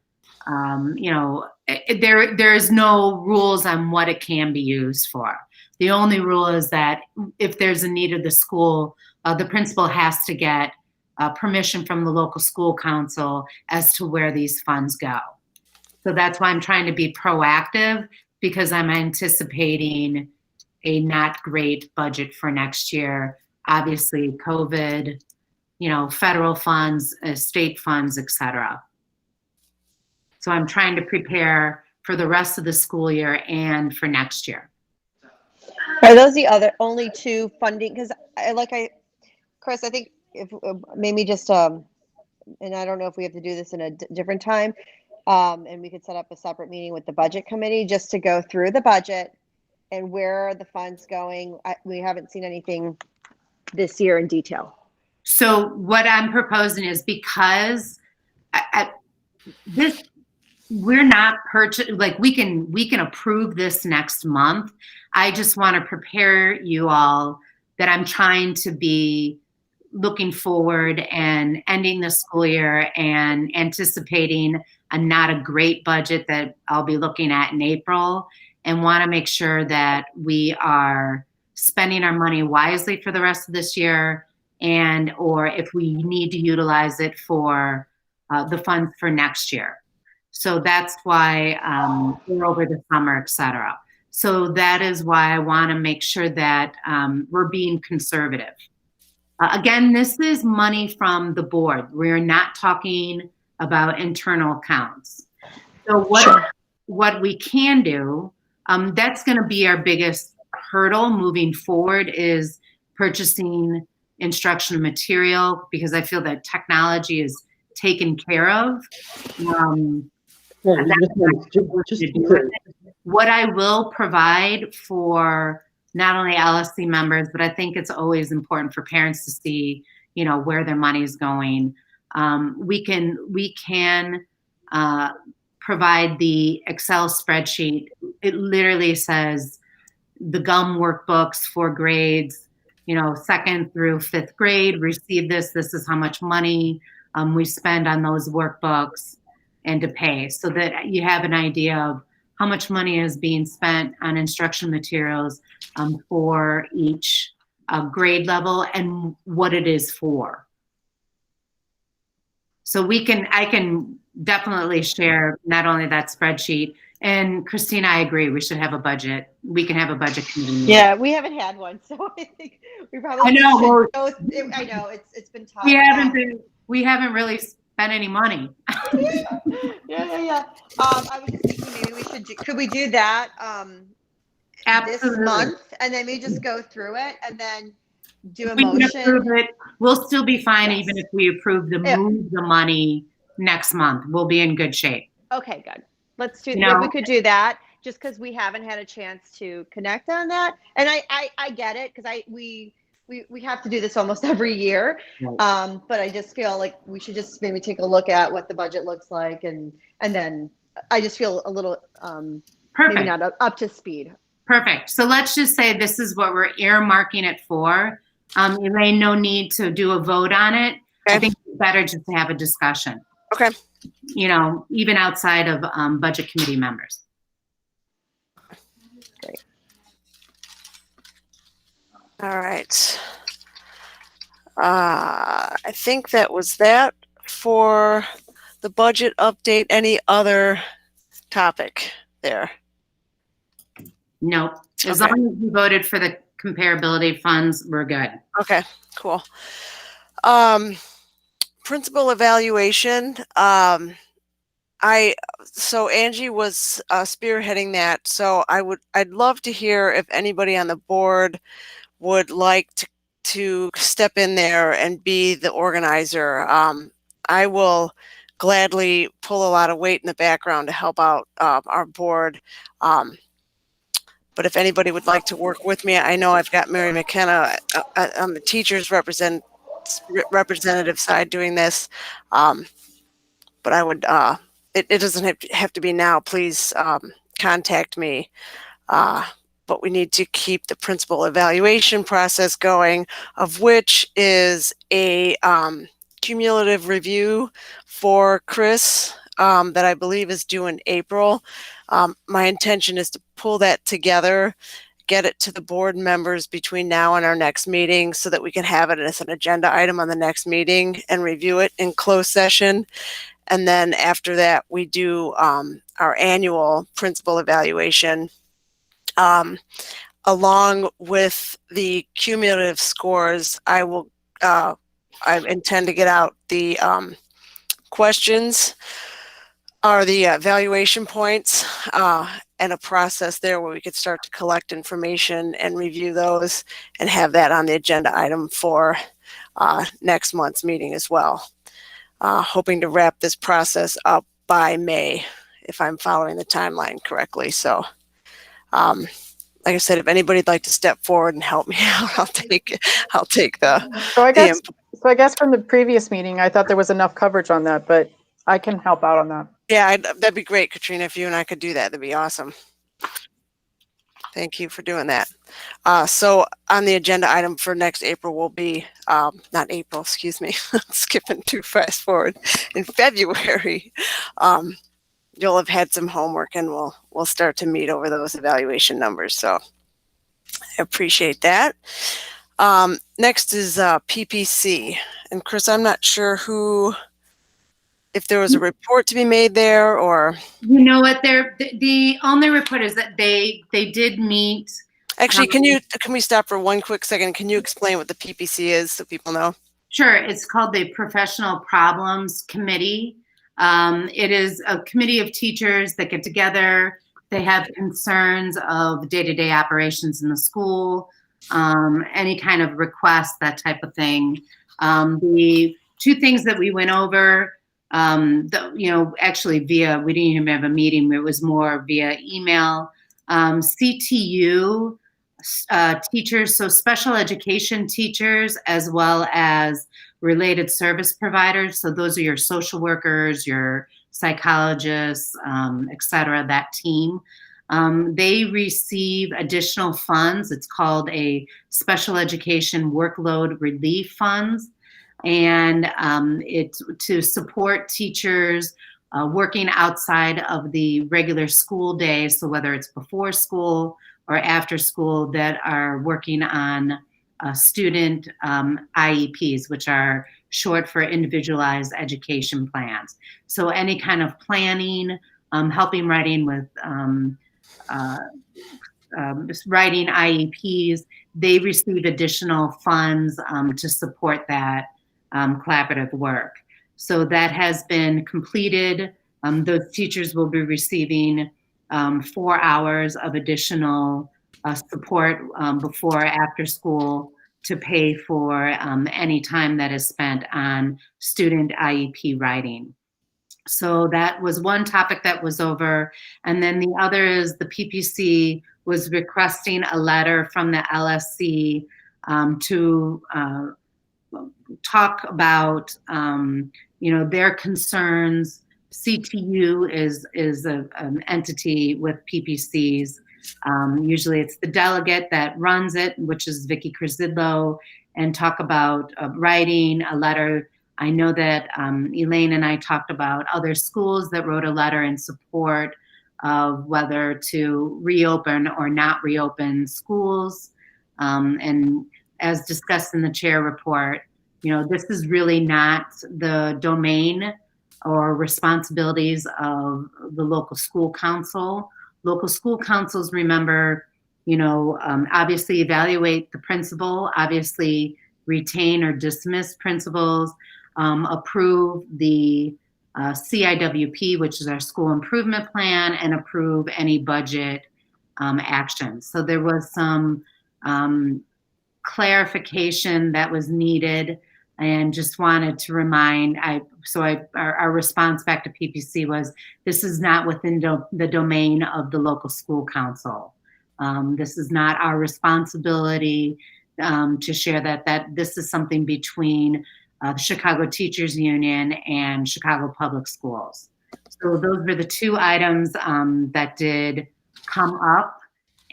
there's no rules on what it can be used for. The only rule is that if there's a need of the school, the principal has to get permission from the local school council as to where these funds go. So that's why I'm trying to be proactive, because I'm anticipating a not great budget for next year. Obviously, COVID, federal funds, state funds, etc. So I'm trying to prepare for the rest of the school year and for next year. Are those the only two funding? Because Chris, I think if maybe just and I don't know if we have to do this in a different time, and we could set up a separate meeting with the budget committee just to go through the budget and where are the funds going. We haven't seen anything this year in detail. So what I'm proposing is, because we're not we can approve this next month. I just want to prepare you all that I'm trying to be looking forward and ending the school year and anticipating not a great budget that I'll be looking at in April, and want to make sure that we are spending our money wisely for the rest of this year, and or if we need to utilize it for the funds for next year. So that's why we're over the summer, etc. So that is why I want to make sure that we're being conservative. Again, this is money from the board. We're not talking about internal accounts. So what we can do, that's going to be our biggest hurdle moving forward, is purchasing instructional material, because I feel that technology is taken care of. What I will provide for not only LSC members, but I think it's always important for parents to see, where their money is going. We can provide the Excel spreadsheet. It literally says the GUM workbooks for grades, 2nd through 5th grade receive this. This is how much money we spend on those workbooks and to pay, so that you have an idea of how much money is being spent on instruction materials for each grade level and what it is for. So I can definitely share not only that spreadsheet, and Christina, I agree, we should have a budget. We can have a budget committee meeting. Yeah, we haven't had one, so I think we probably I know, I know it's been tough. We haven't really spent any money. Yeah. I was just thinking maybe could we do that this month, and then we just go through it and then do a motion. Approve it. We'll still be fine. Yes. Even if we approve move the money next month, we'll be in good shape. Okay, good. Let's do that. We could do that, just because we haven't had a chance to connect on that. And I get it, because we have to do this almost every year. Right. But I just feel like we should just maybe take a look at what the budget looks like, and then I just feel a little maybe not up to speed. Perfect. So let's just say this is what we're earmarking it for. Elaine, no need to do a vote on it. Okay. I think it's better just to have a discussion. Okay. Even outside of budget committee members. Great. All right. I think that was that for the budget update. Any other topic there? No. As long as you voted for the comparability funds, we're good. Okay, cool. Principal evaluation. So Angie was spearheading that. So I'd love to hear if anybody on the board would like to step in there and be the organizer. I will gladly pull a lot of weight in the background to help out our board. But if anybody would like to work with me, I know I've got Mary McKenna on the teachers representative side doing this. But I would, it doesn't have to be now. Please contact me. But we need to keep the principal evaluation process going, of which is a cumulative review for Chris that I believe is due in April. My intention is to pull that together, get it to the board members between now and our next meeting so that we can have it as an agenda item on the next meeting and review it in closed session. And then after that, we do our annual principal evaluation along with the cumulative scores. I intend to get out the questions or the evaluation points and a process there where we could start to collect information and review those and have that on the agenda item for next month's meeting as well. Hoping to wrap this process up by May, if I'm following the timeline correctly. So, like I said, if anybody'd like to step forward and help me out, I'll take the. So I guess from the previous meeting, I thought there was enough coverage on that, but I can help out on that. Yeah, that'd be great, Katrina. If you and I could do that, that'd be awesome. Thank you for doing that. So on the agenda item for next April will be, not April, excuse me, skipping too fast forward. In February, you'll have had some homework and we'll start to meet over those evaluation numbers. So I appreciate that. Next is PPC. And Chris, I'm not sure if there was a report to be made there or. You know what, the only report is that they did meet. Actually, can we stop for one quick second? Can you explain what the PPC is so people know? Sure, it's called the Professional Problems Committee. It is a committee of teachers that get together. They have concerns of day-to-day operations in the school, any kind of requests, that type of thing. The two things that we went over, actually we didn't even have a meeting. It was more via email. CTU teachers, so special education teachers, as well as related service providers. So those are your social workers, your psychologists, et cetera, that team. They receive additional funds. It's called a special education workload relief funds. And it's to support teachers working outside of the regular school day. So whether it's before school or after school, that are working on student IEPs, which are short for individualized education plans. So any kind of planning, helping writing with writing IEPs, they receive additional funds to support that collaborative work. So that has been completed. Those teachers will be receiving 4 hours of additional support before or after school to pay for any time that is spent on student IEP writing. So that was one topic that was over. And then the other is the PPC was requesting a letter from the LSC to talk about their concerns. CTU is an entity with PPCs. Usually it's the delegate that runs it, which is Vicky Krasidlo, and talk about writing a letter. I know that Elaine and I talked about other schools that wrote a letter in support of whether to reopen or not reopen schools. And as discussed in the chair report, this is really not the domain or responsibilities of the local school council. Local school councils, remember, obviously evaluate the principal, obviously retain or dismiss principals, approve the CIWP, which is our school improvement plan, and approve any budget actions. So there was some clarification that was needed, and just wanted to remind, our response back to PPC was, this is not within the domain of the local school council. This is not our responsibility to share that this is something between the Chicago Teachers Union and Chicago Public Schools. So those were the two items that did come up,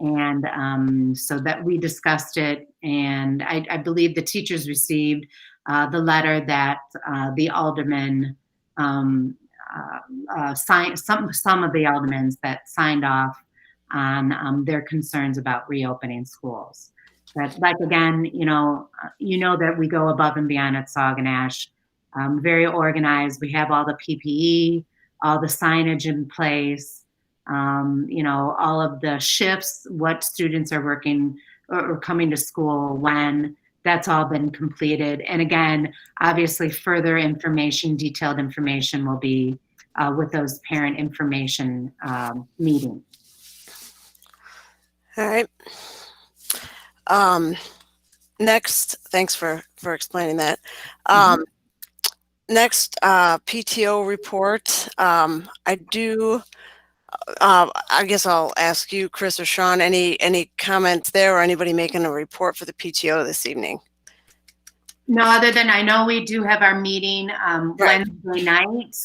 and so that we discussed it, and I believe the teachers received the letter that the aldermen signed, some of the aldermen that signed off on their concerns about reopening schools. But like, again, that we go above and beyond at Saguenash. Very organized. We have all the PPE, all the signage in place, all of the shifts, what students are working or coming to school when. That's all been completed. And again, obviously further information, detailed information will be with those parent information meetings. All right. Next, thanks for explaining that. Next, PTO report. I guess I'll ask you, Chris or Sean, any comments there, or anybody making a report for the PTO this evening? No, other than I know we do have our meeting Wednesday night.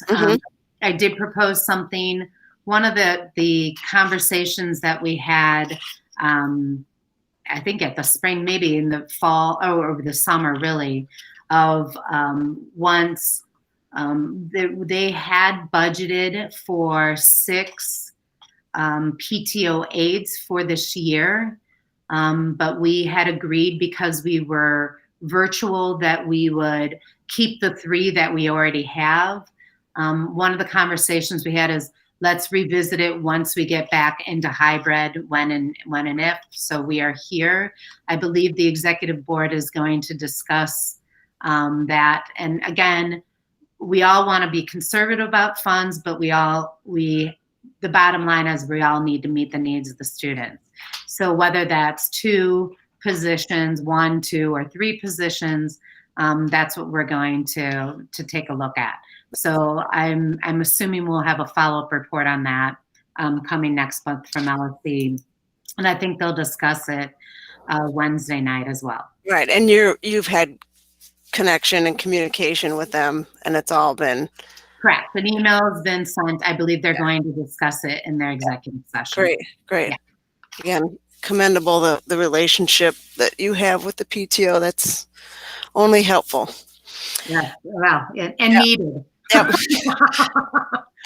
I did propose something. One of the conversations that we had, I think at the spring, maybe in the fall or over the summer, really, of once they had budgeted for 6 PTO aides for this year, but we had agreed, because we were virtual, that we would keep the 3 that we already have. One of the conversations we had is, let's revisit it once we get back into hybrid, when and if. So we are here. I believe the executive board is going to discuss that. And again, we all want to be conservative about funds, but the bottom line is we all need to meet the needs of the students. So whether that's 2 positions, 1, 2, or 3 positions, that's what we're going to take a look at. So I'm assuming we'll have a follow-up report on that coming next month from LSC, and I think they'll discuss it Wednesday night as well. Right, and you've had connection and communication with them, and it's all been correct. An email has been sent. I believe they're going to discuss it in their executive session. Great. Yeah. Again, commendable the relationship that you have with the PTO. That's only helpful. Yeah, well, and needed. Yep.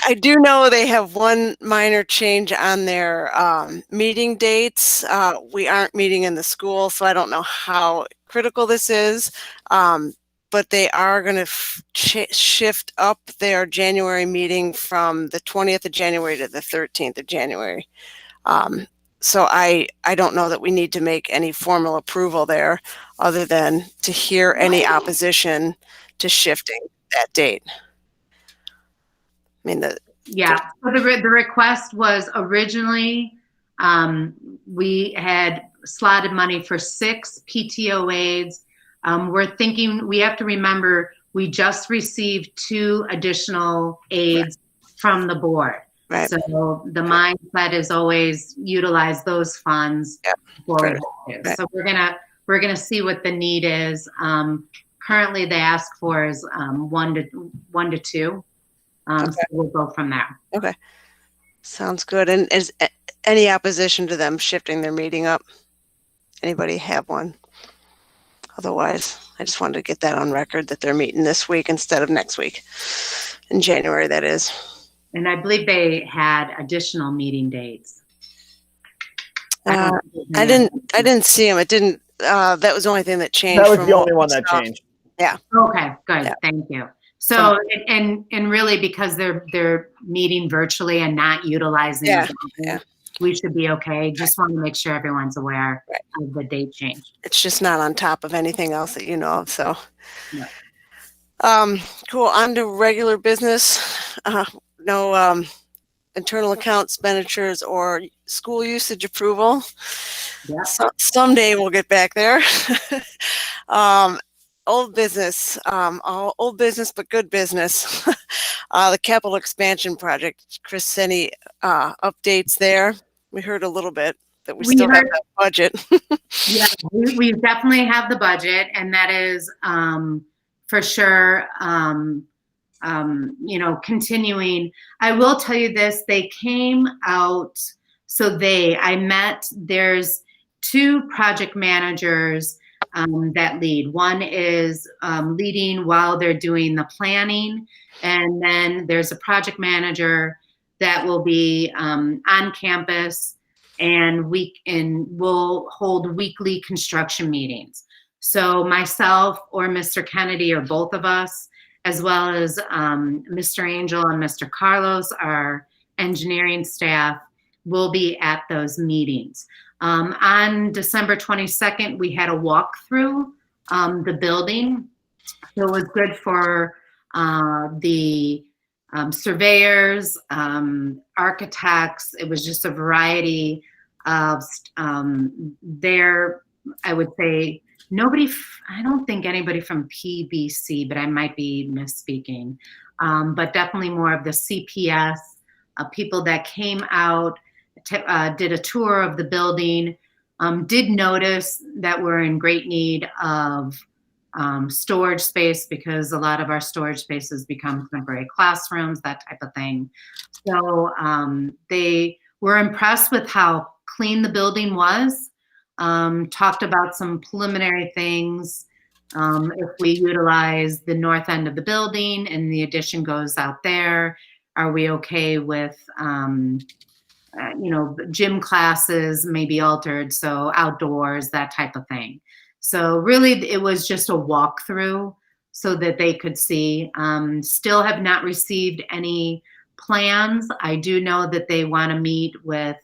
I do know they have one minor change on their meeting dates. We aren't meeting in the school, so I don't know how critical this is, but they are going to shift up their January meeting from the 20th of January to the 13th of January. So I don't know that we need to make any formal approval there, other than to hear any opposition to shifting that date. I mean, so the request was originally, we had slotted money for 6 PTO aides. We're thinking, we have to remember, we just received 2 additional aides from the board. Right. So the mindset is always utilize those funds. Right. So we're gonna see what the need is. Currently, they ask for is 1 to 2. So we'll go from there. Okay, sounds good. And is any opposition to them shifting their meeting up? Anybody have one? Otherwise, I just wanted to get that on record, that they're meeting this week instead of next week, in January, that is. And I believe they had additional meeting dates. I didn't see them. It didn't. That was the only thing that changed. That was the only one that changed. Yeah. Okay. Good. Yeah. Thank you. So and really, because they're meeting virtually and not utilizing. Yeah. we should be okay. Just want to make sure everyone's aware of the date change. It's just not on top of anything else that you know of, so. Yeah. Cool, on to regular business. No internal account expenditures or school usage approval. Yeah. So, someday we'll get back there. Old business, old business, but good business. The capital expansion project. Chris, any updates there? We heard a little bit that we still have that budget. Yeah, we definitely have the budget, and that is for sure, continuing. I will tell you this, they came out, I met, there's 2 project managers that lead. One is leading while they're doing the planning, and then there's a project manager that will be on campus and we'll hold weekly construction meetings. So myself or Mr. Kennedy or both of us, as well as Mr. Angel and Mr. Carlos, our engineering staff, will be at those meetings. On December 22nd, we had a walkthrough the building. So it was good for the surveyors, architects. It was just a variety of I would say, I don't think anybody from PBC, but I might be misspeaking, but definitely more of the CPS, people that came out, did a tour of the building, did notice that we're in great need of storage space because a lot of our storage spaces become temporary classrooms, that type of thing. So they were impressed with how clean the building was, talked about some preliminary things. If we utilize the north end of the building and the addition goes out there, are we okay with, gym classes may be altered, so outdoors, that type of thing. So really, it was just a walkthrough so that they could see. Still have not received any plans. I do know that they want to meet with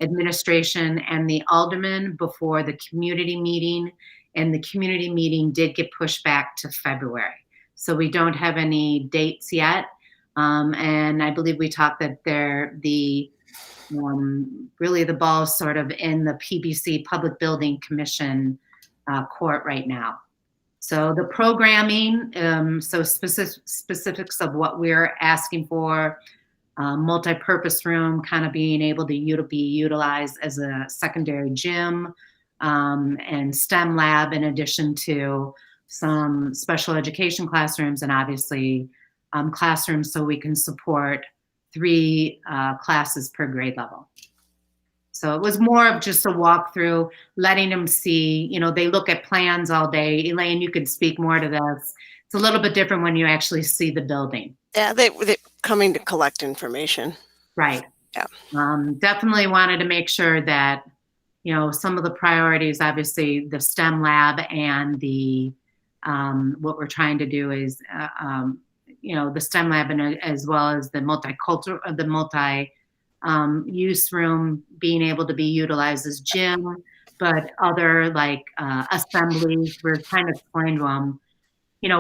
administration and the alderman before the community meeting, and the community meeting did get pushed back to February. So we don't have any dates yet. And I believe we talked that really the ball is sort of in the PBC Public Building Commission court right now. So the programming, so specifics of what we're asking for, multi-purpose room kind of being able to be utilized as a secondary gym, and STEM lab in addition to some special education classrooms, and obviously classrooms so we can support 3 classes per grade level. So it was more of just a walkthrough, letting them see, they look at plans all day. Elaine, you could speak more to this. It's a little bit different when you actually see the building. Yeah, they're coming to collect information. Right. Yeah. Definitely wanted to make sure that, some of the priorities, obviously the STEM lab and the, what we're trying to do is, the STEM lab and as well as the multi-use room being able to be utilized as gym, but other like assemblies, we're kind of explained to them,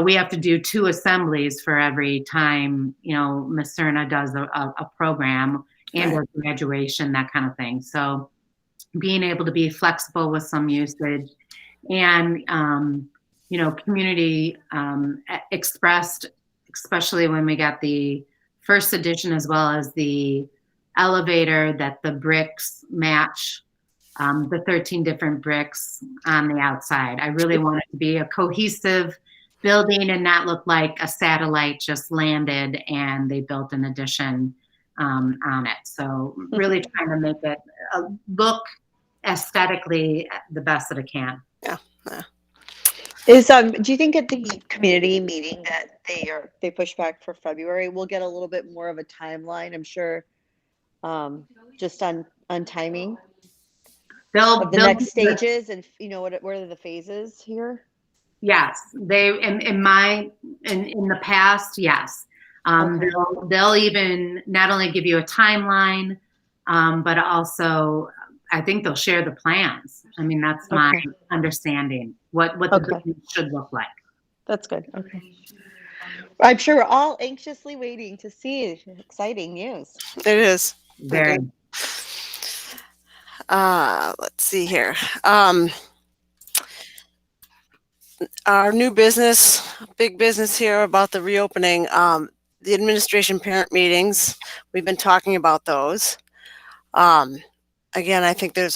we have to do 2 assemblies for every time, Ms. Cerna does a program and or graduation, that kind of thing. So being able to be flexible with some usage and, community expressed, especially when we got the first edition as well as the elevator, that the bricks match the 13 different bricks on the outside. I really want it to be a cohesive building and not look like a satellite just landed and they built an addition on it. So really trying to make it look aesthetically the best that it can. Yeah. Do you think at the community meeting that they push back for February, we'll get a little bit more of a timeline? I'm sure, just on timing of the next stages and what are the phases here? Yes, they in the past, yes. Okay. They'll even not only give you a timeline, but also I think they'll share the plans. I mean, that's my Okay. understanding, what the Okay. building should look like. That's good. Okay. I'm sure we're all anxiously waiting to see exciting news. It is. Very. Let's see here. Our new business, big business here about the reopening, the administration parent meetings. We've been talking about those. Again, I think there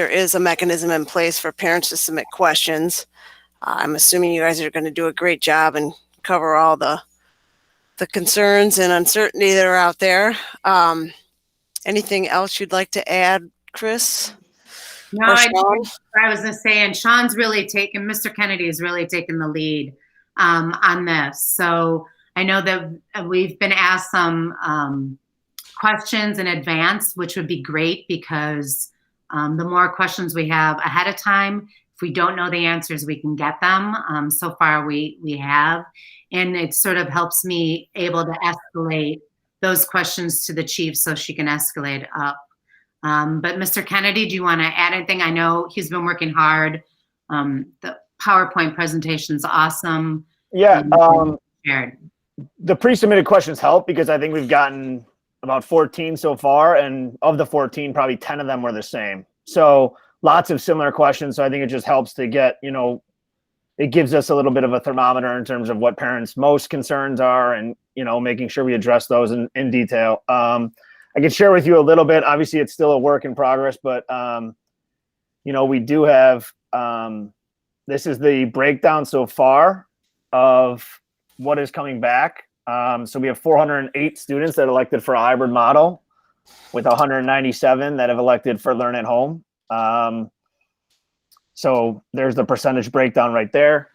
is a mechanism in place for parents to submit questions. I'm assuming you guys are going to do a great job and cover all the concerns and uncertainty that are out there. Anything else you'd like to add, Chris? No, Or I Sean? was going to say, and Sean's really taken, Mr. Kennedy has really taken the lead on this. So I know that we've been asked some questions in advance, which would be great because the more questions we have ahead of time, if we don't know the answers, we can get them. So far we have, and it sort of helps me able to escalate those questions to the chief so she can escalate up. But Mr. Kennedy, do you want to add anything? I know he's been working hard. The PowerPoint presentation's awesome. Yeah. Shared. The pre-submitted questions help because I think we've gotten about 14 so far, and of the 14, probably 10 of them were the same. So lots of similar questions. So I think it just helps to get, it gives us a little bit of a thermometer in terms of what parents' most concerns are, and making sure we address those in detail. I can share with you a little bit. Obviously, it's still a work in progress, but we do have. This is the breakdown so far of what is coming back. So we have 408 students that elected for a hybrid model, with 197 that have elected for learn at home. So there's the percentage breakdown right there.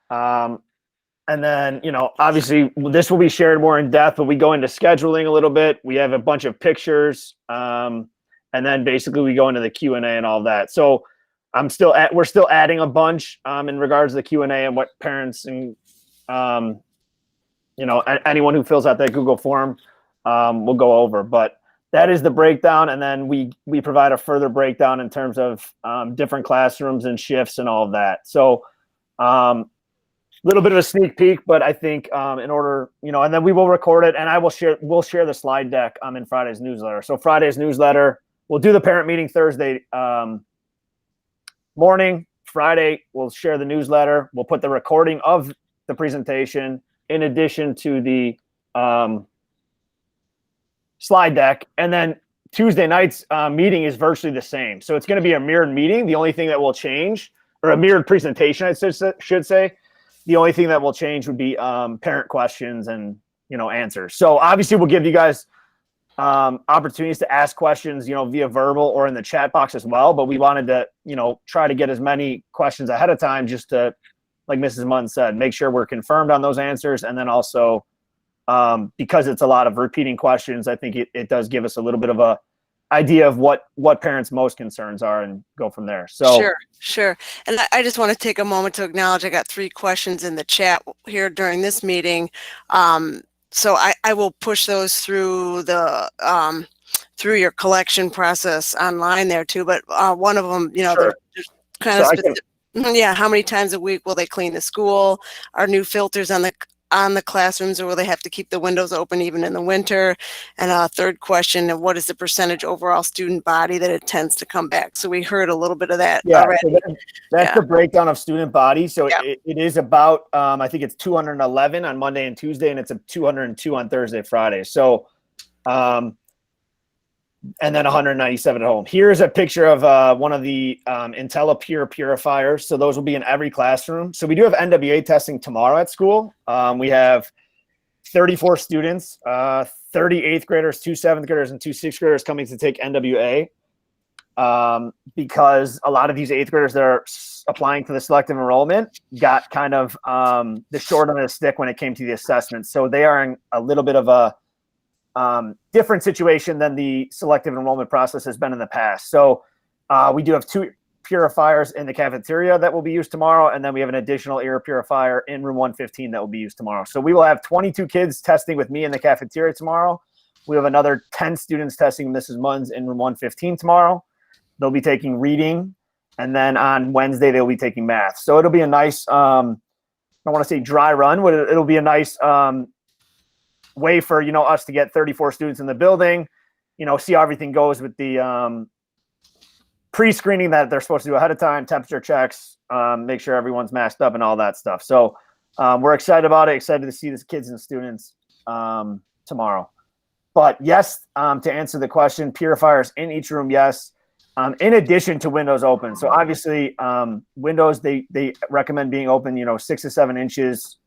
And then, obviously this will be shared more in depth, but we go into scheduling a little bit. We have a bunch of pictures. And then basically we go into the Q&A and all that. So we're still adding a bunch in regards to the Q&A and what parents and, anyone who fills out that Google form will go over. But that is the breakdown. And then we provide a further breakdown in terms of different classrooms and shifts and all of that. So, little bit of a sneak peek, but I think in order, and then we will record it, and we'll share the slide deck in Friday's newsletter. So Friday's newsletter, we'll do the parent meeting Thursday morning. Friday, we'll share the newsletter. We'll put the recording of the presentation in addition to the slide deck. And then Tuesday night's meeting is virtually the same. So it's going to be a mirrored meeting. The only thing that will change, or a mirrored presentation, I should say, the only thing that will change would be parent questions and, answers. So obviously we'll give you guys opportunities to ask questions, via verbal or in the chat box as well. But we wanted to, try to get as many questions ahead of time just to, like Mrs. Munn said, make sure we're confirmed on those answers. And then also, because it's a lot of repeating questions, I think it does give us a little bit of a idea of what parents' most concerns are and go from there. So Sure. And I just want to take a moment to acknowledge I got 3 questions in the chat here during this meeting. So I will push those through the through your collection process online there too. But one of them, Sure. they're kind of specific. Yeah, how many times a week will they clean the school? Are new filters on the classrooms, or will they have to keep the windows open even in the winter? And a third question, what is the percentage overall student body that intends to come back? So we heard a little bit of that already. So that's the breakdown of student body. So it is about, I think it's 211 on Monday and Tuesday, and it's a 202 on Thursday, Friday. So, and then 197 at home. Here's a picture of one of the IntelliPure purifiers. So those will be in every classroom. So we do have NWA testing tomorrow at school. We have 34 students, 30 8th graders, 2 7th graders, and 2 6th graders coming to take NWA because a lot of these 8th graders that are applying to the selective enrollment got kind of the short end of the stick when it came to the assessment. So they are in a little bit of a different situation than the selective enrollment process has been in the past. So we do have 2 purifiers in the cafeteria that will be used tomorrow, and then we have an additional air purifier in room 115 that will be used tomorrow. So we will have 22 kids testing with me in the cafeteria tomorrow, We have another 10 students testing Mrs. Munns in room 115 tomorrow. They'll be taking reading. And then on Wednesday, they'll be taking math. So it'll be a nice, I don't want to say dry run, but it'll be a nice way for, us to get 34 students in the building, see how everything goes with the pre-screening that they're supposed to do ahead of time, temperature checks, make sure everyone's masked up and all that stuff. So we're excited about it, excited to see the kids and students tomorrow. But yes, to answer the question, purifiers in each room, yes. In addition to windows open. So obviously windows, they recommend being open, 6 to 7 inches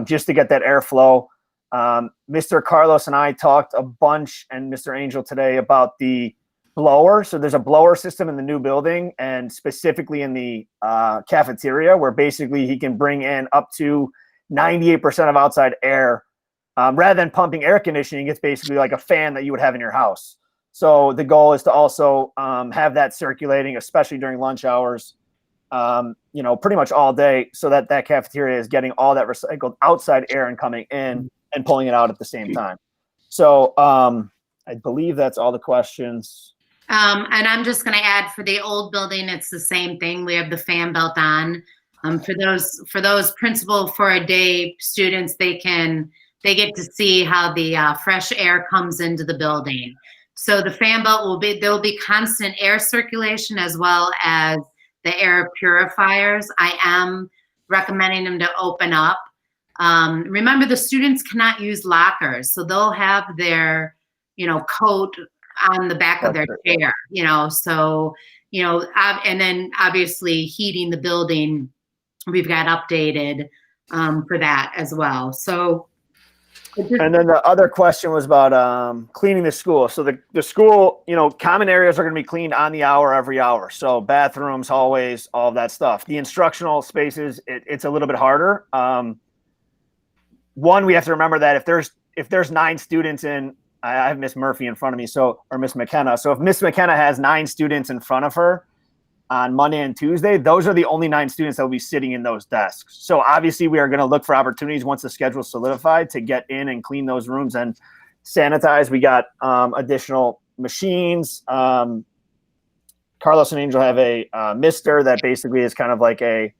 just to get that airflow. Mr. Carlos and I talked a bunch, and Mr. Angel today, about the blower. So there's a blower system in the new building, and specifically in the cafeteria, where basically he can bring in up to 98% of outside air. Rather than pumping air conditioning, it's basically like a fan that you would have in your house. So the goal is to also have that circulating, especially during lunch hours, pretty much all day, so that cafeteria is getting all that recycled outside air and coming in and pulling it out at the same time. So I believe that's all the questions. And I'm just going to add, for the old building, it's the same thing. We have the fan belt on. For those principal for a day students, they get to see how the fresh air comes into the building. So the fan belt there'll be constant air circulation as well as the air purifiers. I am recommending them to open up. Remember, the students cannot use lockers, so they'll have their, coat on the back of their chair, and then obviously heating the building, we've got updated for that as well. So. And then the other question was about cleaning the school. So the school, common areas are going to be cleaned on the hour, every hour. So bathrooms, hallways, all of that stuff. The instructional spaces, it's a little bit harder. One, we have to remember that if there's 9 students in, I have Miss Murphy in front of me, or Miss McKenna. So if Miss McKenna has 9 students in front of her on Monday and Tuesday, those are the only 9 students that will be sitting in those desks. So obviously we are going to look for opportunities once the schedule is solidified to get in and clean those rooms and sanitize. We got additional machines. Carlos and Angel have a mister that basically is kind of like a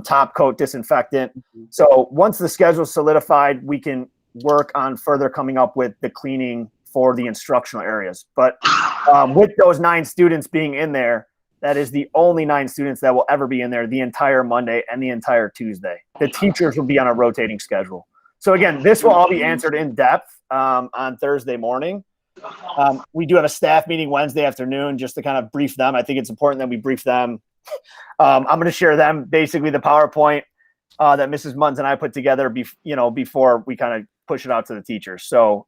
top coat disinfectant. So once the schedule is solidified, we can work on further coming up with the cleaning for the instructional areas. But with those 9 students being in there, that is the only 9 students that will ever be in there the entire Monday and the entire Tuesday. The teachers will be on a rotating schedule. So again, this will all be answered in depth on Thursday morning. We do have a staff meeting Wednesday afternoon just to kind of brief them. I think it's important that we brief them. I'm going to share them basically the PowerPoint that Mrs. Munns and I put together before we kind of push it out to the teachers. So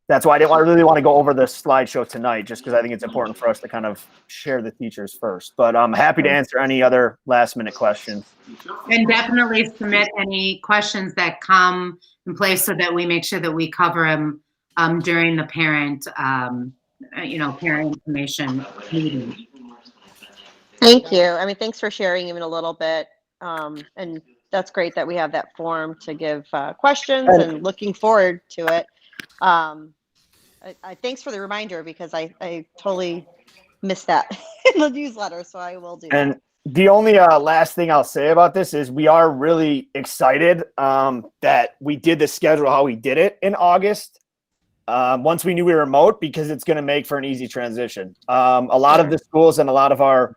that's why I didn't really want to go over the slideshow tonight, just because I think it's important for us to kind of share the teachers first. But I'm happy to answer any other last-minute questions. And definitely submit any questions that come in place so that we make sure that we cover them during the parent information meeting. Thank you. I mean, thanks for sharing even a little bit. And that's great that we have that forum to give questions and looking forward to it. I thanks for the reminder, because I totally missed that in the newsletter, so I will do and that. The only last thing I'll say about this is we are really excited that we did the schedule how we did it in August. Once we knew we were remote, because it's going to make for an easy transition. A lot of the schools and a lot of our,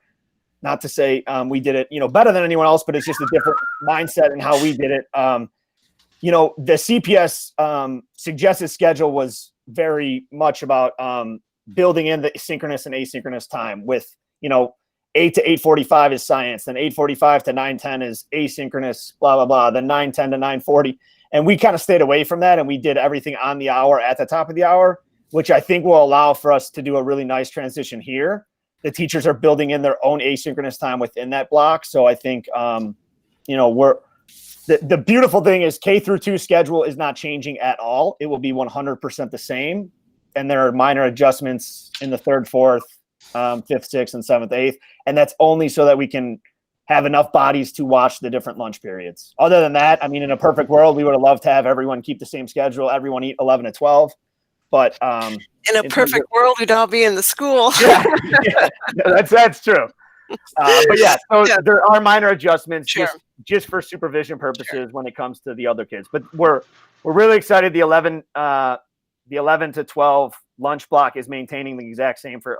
not to say we did it, better than anyone else, but it's just a different mindset in how we did it. The CPS suggested schedule was very much about building in the synchronous and asynchronous time with, 8 to 8:45 is science, then 8:45 to 9:10 is asynchronous, blah, blah, blah, then 9:10 to 9:40. And we kind of stayed away from that, and we did everything on the hour at the top of the hour, which I think will allow for us to do a really nice transition here. The teachers are building in their own asynchronous time within that block. So I think, the beautiful thing is K through 2 schedule is not changing at all. It will be 100% the same. And there are minor adjustments in the 3rd, 4th, 5th, 6th, and 7th, 8th. And that's only so that we can have enough bodies to watch the different lunch periods. Other than that, I mean, in a perfect world, we would have loved to have everyone keep the same schedule, everyone eat 11 to 12. But In a perfect world, we'd all be in the school. yeah, that's true. But yeah, so Yeah. there are minor adjustments Sure. just for supervision purposes when it comes to the other kids. But we're really excited. The 11 to 12 lunch block is maintaining the exact same for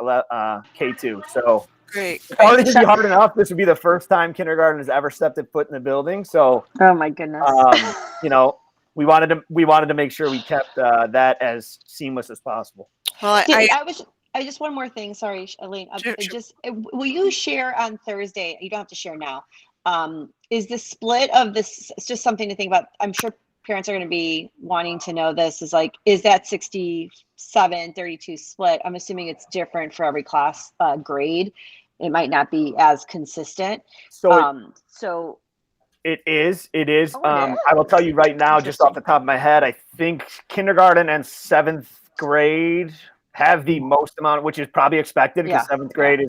K2. So Great. it's already going to be hard enough. This would be the first time kindergarten has ever stepped a foot in the building. So Oh my goodness. you know, we wanted to make sure we kept that as seamless as possible. Well, I just one more thing. Sorry, Elaine. Sure. Will you share on Thursday? You don't have to share now. Is the split of this? It's just something to think about. I'm sure parents are going to be wanting to know this. Is like, is that 67-32 split? I'm assuming it's different for every class grade. It might not be as consistent. So it is. I will tell you right now, just off the top of my head, I think kindergarten and 7th grade have the most amount, which is probably expected because 7th grade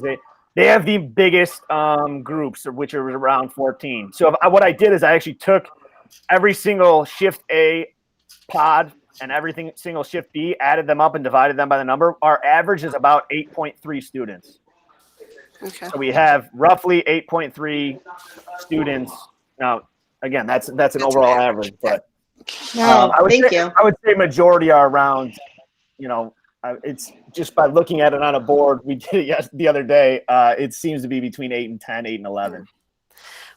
they have the biggest groups, which are around 14. So what I did is I actually took every single shift A pod and everything single shift B, added them up and divided them by the number. Our average is about 8.3 students. okay. So we have roughly 8.3 students. Now, again, that's an overall average, but I would say majority are around, it's just by looking at it on a board. We did it the other day. It seems to be between 8 and 10, 8 and 11.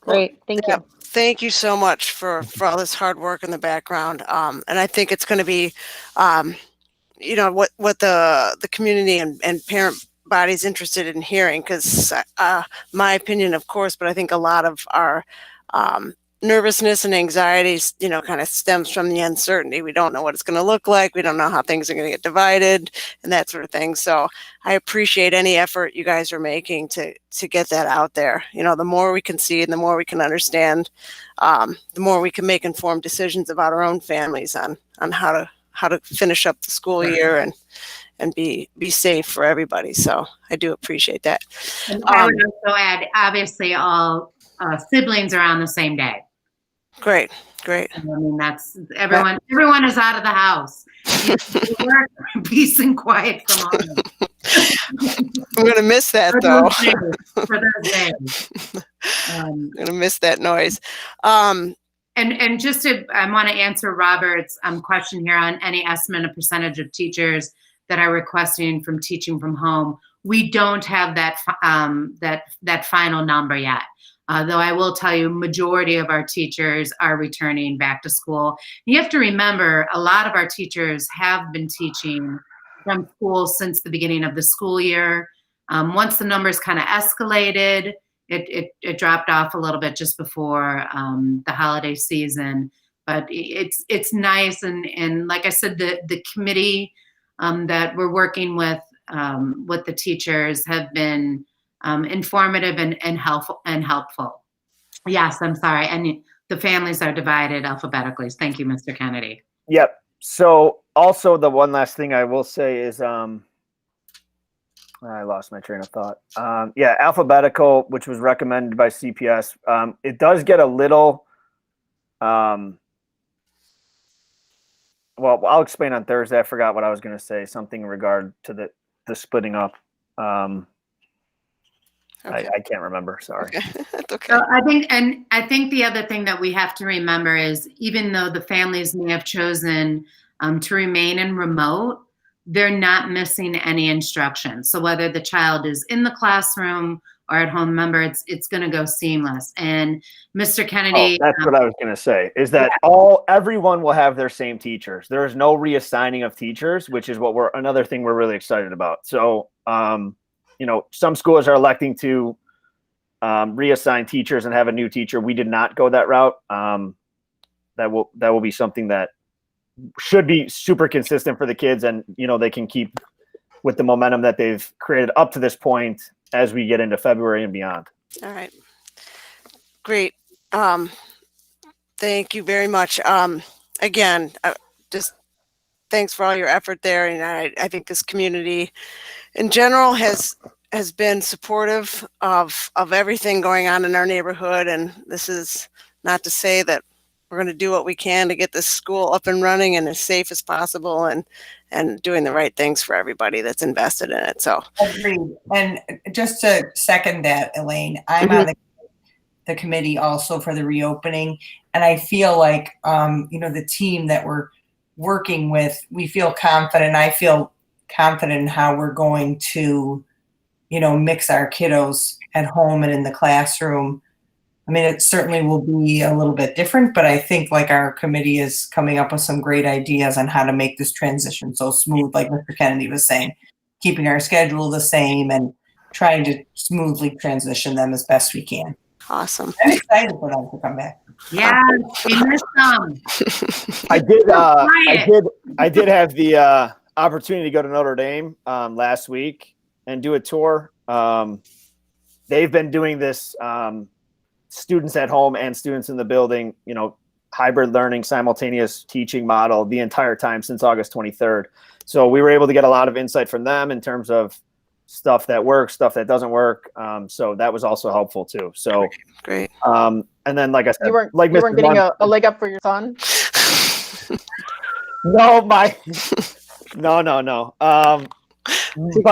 Great. Thank you. Thank you so much for all this hard work in the background. And I think it's going to be, what the community and parent body's interested in hearing, because my opinion, of course, but I think a lot of our nervousness and anxieties, kind of stems from the uncertainty. We don't know what it's going to look like. We don't know how things are going to get divided and that sort of thing. So I appreciate any effort you guys are making to get that out there. The more we can see and the more we can understand, the more we can make informed decisions about our own families on how to finish up the school year and be safe for everybody. So I do appreciate that. And I would also add, obviously, all siblings are on the same day. Great. I mean, that's everyone is out of the house. You work peace and quiet from home. I'm going to miss that, though. For those days. I'm going to miss that noise. And just I want to answer Robert's question here on any estimate of percentage of teachers that are requesting from teaching from home. We don't have that final number yet. Though I will tell you, majority of our teachers are returning back to school. You have to remember, a lot of our teachers have been teaching from school since the beginning of the school year. Once the numbers kind of escalated, it dropped off a little bit just before the holiday season. But it's nice, and like I said, the committee that we're working with the teachers have been informative and helpful. Yes, I'm sorry. And the families are divided alphabetically. Thank you, Mr. Kennedy. Yep. So also the one last thing I will say is, I lost my train of thought. Alphabetical, which was recommended by CPS. It does get a little, well, I'll explain on Thursday. I forgot what I was going to say, something in regard to the splitting up. Okay. I can't remember. Sorry. Okay. That's okay. So I think the other thing that we have to remember is, even though the families may have chosen to remain in remote, they're not missing any instruction. So whether the child is in the classroom or at home, remember, it's going to go seamless. And Mr. Kennedy, that's what I was going to say, is that everyone will have their same teachers. There is no reassigning of teachers, which is another thing we're really excited about. So, some schools are electing to reassign teachers and have a new teacher. We did not go that route. That will be something that should be super consistent for the kids, and they can keep with the momentum that they've created up to this point as we get into February and beyond. All right. Great. Thank you very much. Again, just thanks for all your effort there. And I think this community in general has has been supportive of everything going on in our neighborhood. And this is not to say that we're going to do what we can to get this school up and running and as safe as possible, and doing the right things for everybody that's invested in it. So Agreed. And just to second that, Elaine, I'm on the committee also for the reopening. And I feel like, the team that we're working with, we feel confident. I feel confident in how we're going to, mix our kiddos at home and in the classroom. I mean, it certainly will be a little bit different, but I think like our committee is coming up with some great ideas on how to make this transition so smooth, like Mr. Kennedy was saying, keeping our schedule the same and trying to smoothly transition them as best we can. awesome. I'm excited for them to come back. Yeah, we missed them. I did have the opportunity to go to Notre Dame last week and do a tour. They've been doing this students at home and students in the building, hybrid learning, simultaneous teaching model the entire time since August 23rd. So we were able to get a lot of insight from them in terms of stuff that works, stuff that doesn't work. So that was also helpful too. So Great. And then, like I said, You weren't Mr. getting Munn- a leg up for your son? No. But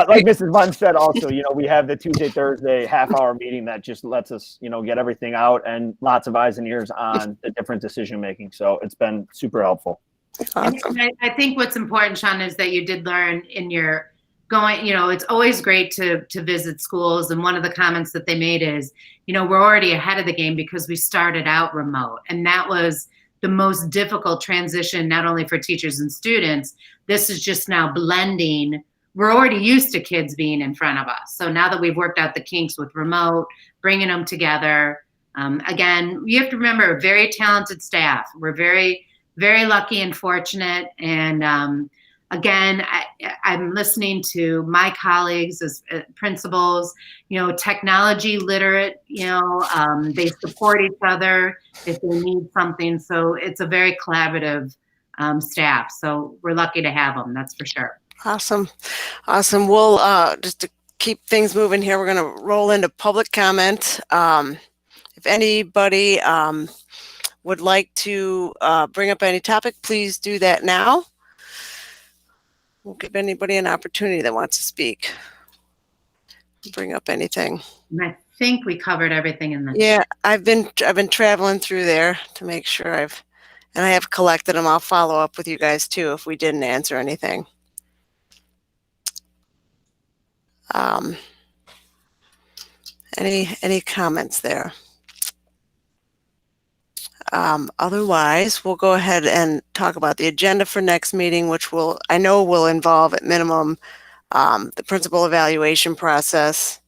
like Mrs. Munn said, also, we have the Tuesday, Thursday half-hour meeting that just lets us, get everything out and lots of eyes and ears on the different decision making. So it's been super helpful. Awesome. And I think what's important, Sean, is that you did learn in your going, it's always great to visit schools. And one of the comments that they made is, we're already ahead of the game because we started out remote. And that was the most difficult transition, not only for teachers and students. This is just now blending. We're already used to kids being in front of us. So now that we've worked out the kinks with remote, bringing them together, again, you have to remember, a very talented staff. We're very, very lucky and fortunate. And again, I'm listening to my colleagues as principals, technology literate, they support each other if they need something. So it's a very collaborative staff. So we're lucky to have them, that's for sure. Awesome. We'll just to keep things moving here, we're going to roll into public comment. If anybody would like to bring up any topic, please do that now. We'll give anybody an opportunity that wants to speak. Bring up anything. And I think we covered everything in the Yeah, I've been traveling through there to make sure I have collected them. I'll follow up with you guys too if we didn't answer anything. Any comments there? Otherwise, we'll go ahead and talk about the agenda for next meeting, which I know will involve at minimum the principal evaluation process,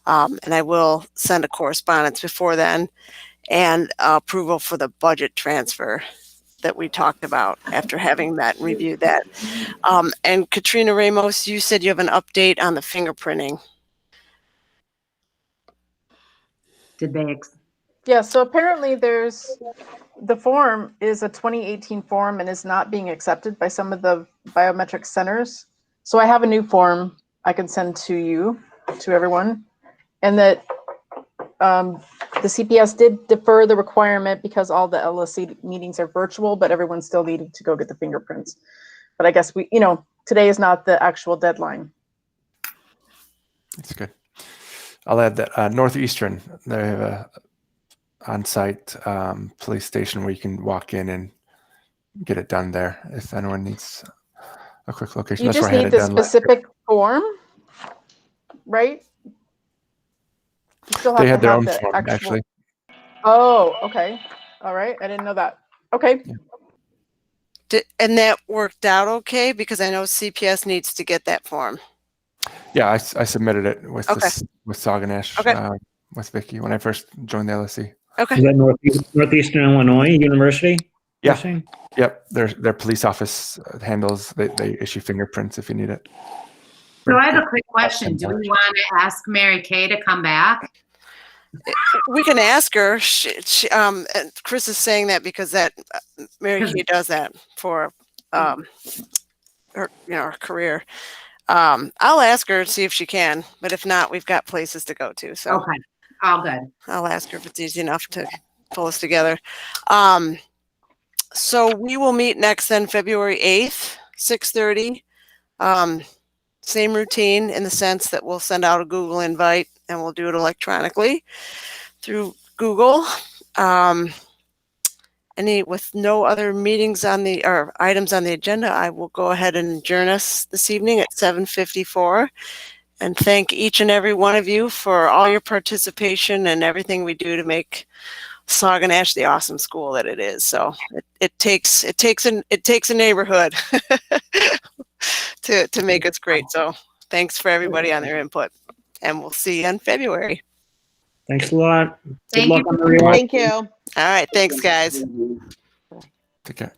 and I will send a correspondence before then, and approval for the budget transfer that we talked about after having met and reviewed that. And Katrina Ramos, you said you have an update on the fingerprinting. Did they? Yeah, so apparently the form is a 2018 form and is not being accepted by some of the biometric centers. So I have a new form I can send to everyone. And that the CPS did defer the requirement because all the LSC meetings are virtual, but everyone's still needing to go get the fingerprints. But I guess today is not the actual deadline. That's good. I'll add that Northeastern, they have a on-site police station where you can walk in and get it done there if anyone needs a quick location. You That's just where I had need it the done last specific form, right? You still have They to had their have own the form, actual... actually. Oh, okay. All right. I didn't know that. Okay. Yeah. And that worked out okay? Because I know CPS needs to get that form. Yeah, I submitted it with Okay. with Sauganash, Okay. with Vicky when I first joined the LSC. Okay. Is that Northeastern Illinois University? Yeah. you're saying? Yep, their police office handles. They issue fingerprints if you need it. So I have a quick question. Do we want to ask Mary Kay to come back? We can ask her. And Chris is saying that because Mary Kay does that for her career. I'll ask her and see if she can, but if not, we've got places to go to. So Okay, all good. I'll ask her if it's easy enough to pull us together. So we will meet next then February 8th, 6:30. Same routine in the sense that we'll send out a Google invite and we'll do it electronically through Google. With no other meetings on the or items on the agenda, I will go ahead and adjourn us this evening at 7:54 and thank each and every one of you for all your participation and everything we do to make Sauganash the awesome school that it is. So it takes a neighborhood to make us great. So thanks for everybody on their input, and we'll see you in February. Thanks a lot. Good Thank luck you. on the real. Thank you. All right, thanks guys. Take care.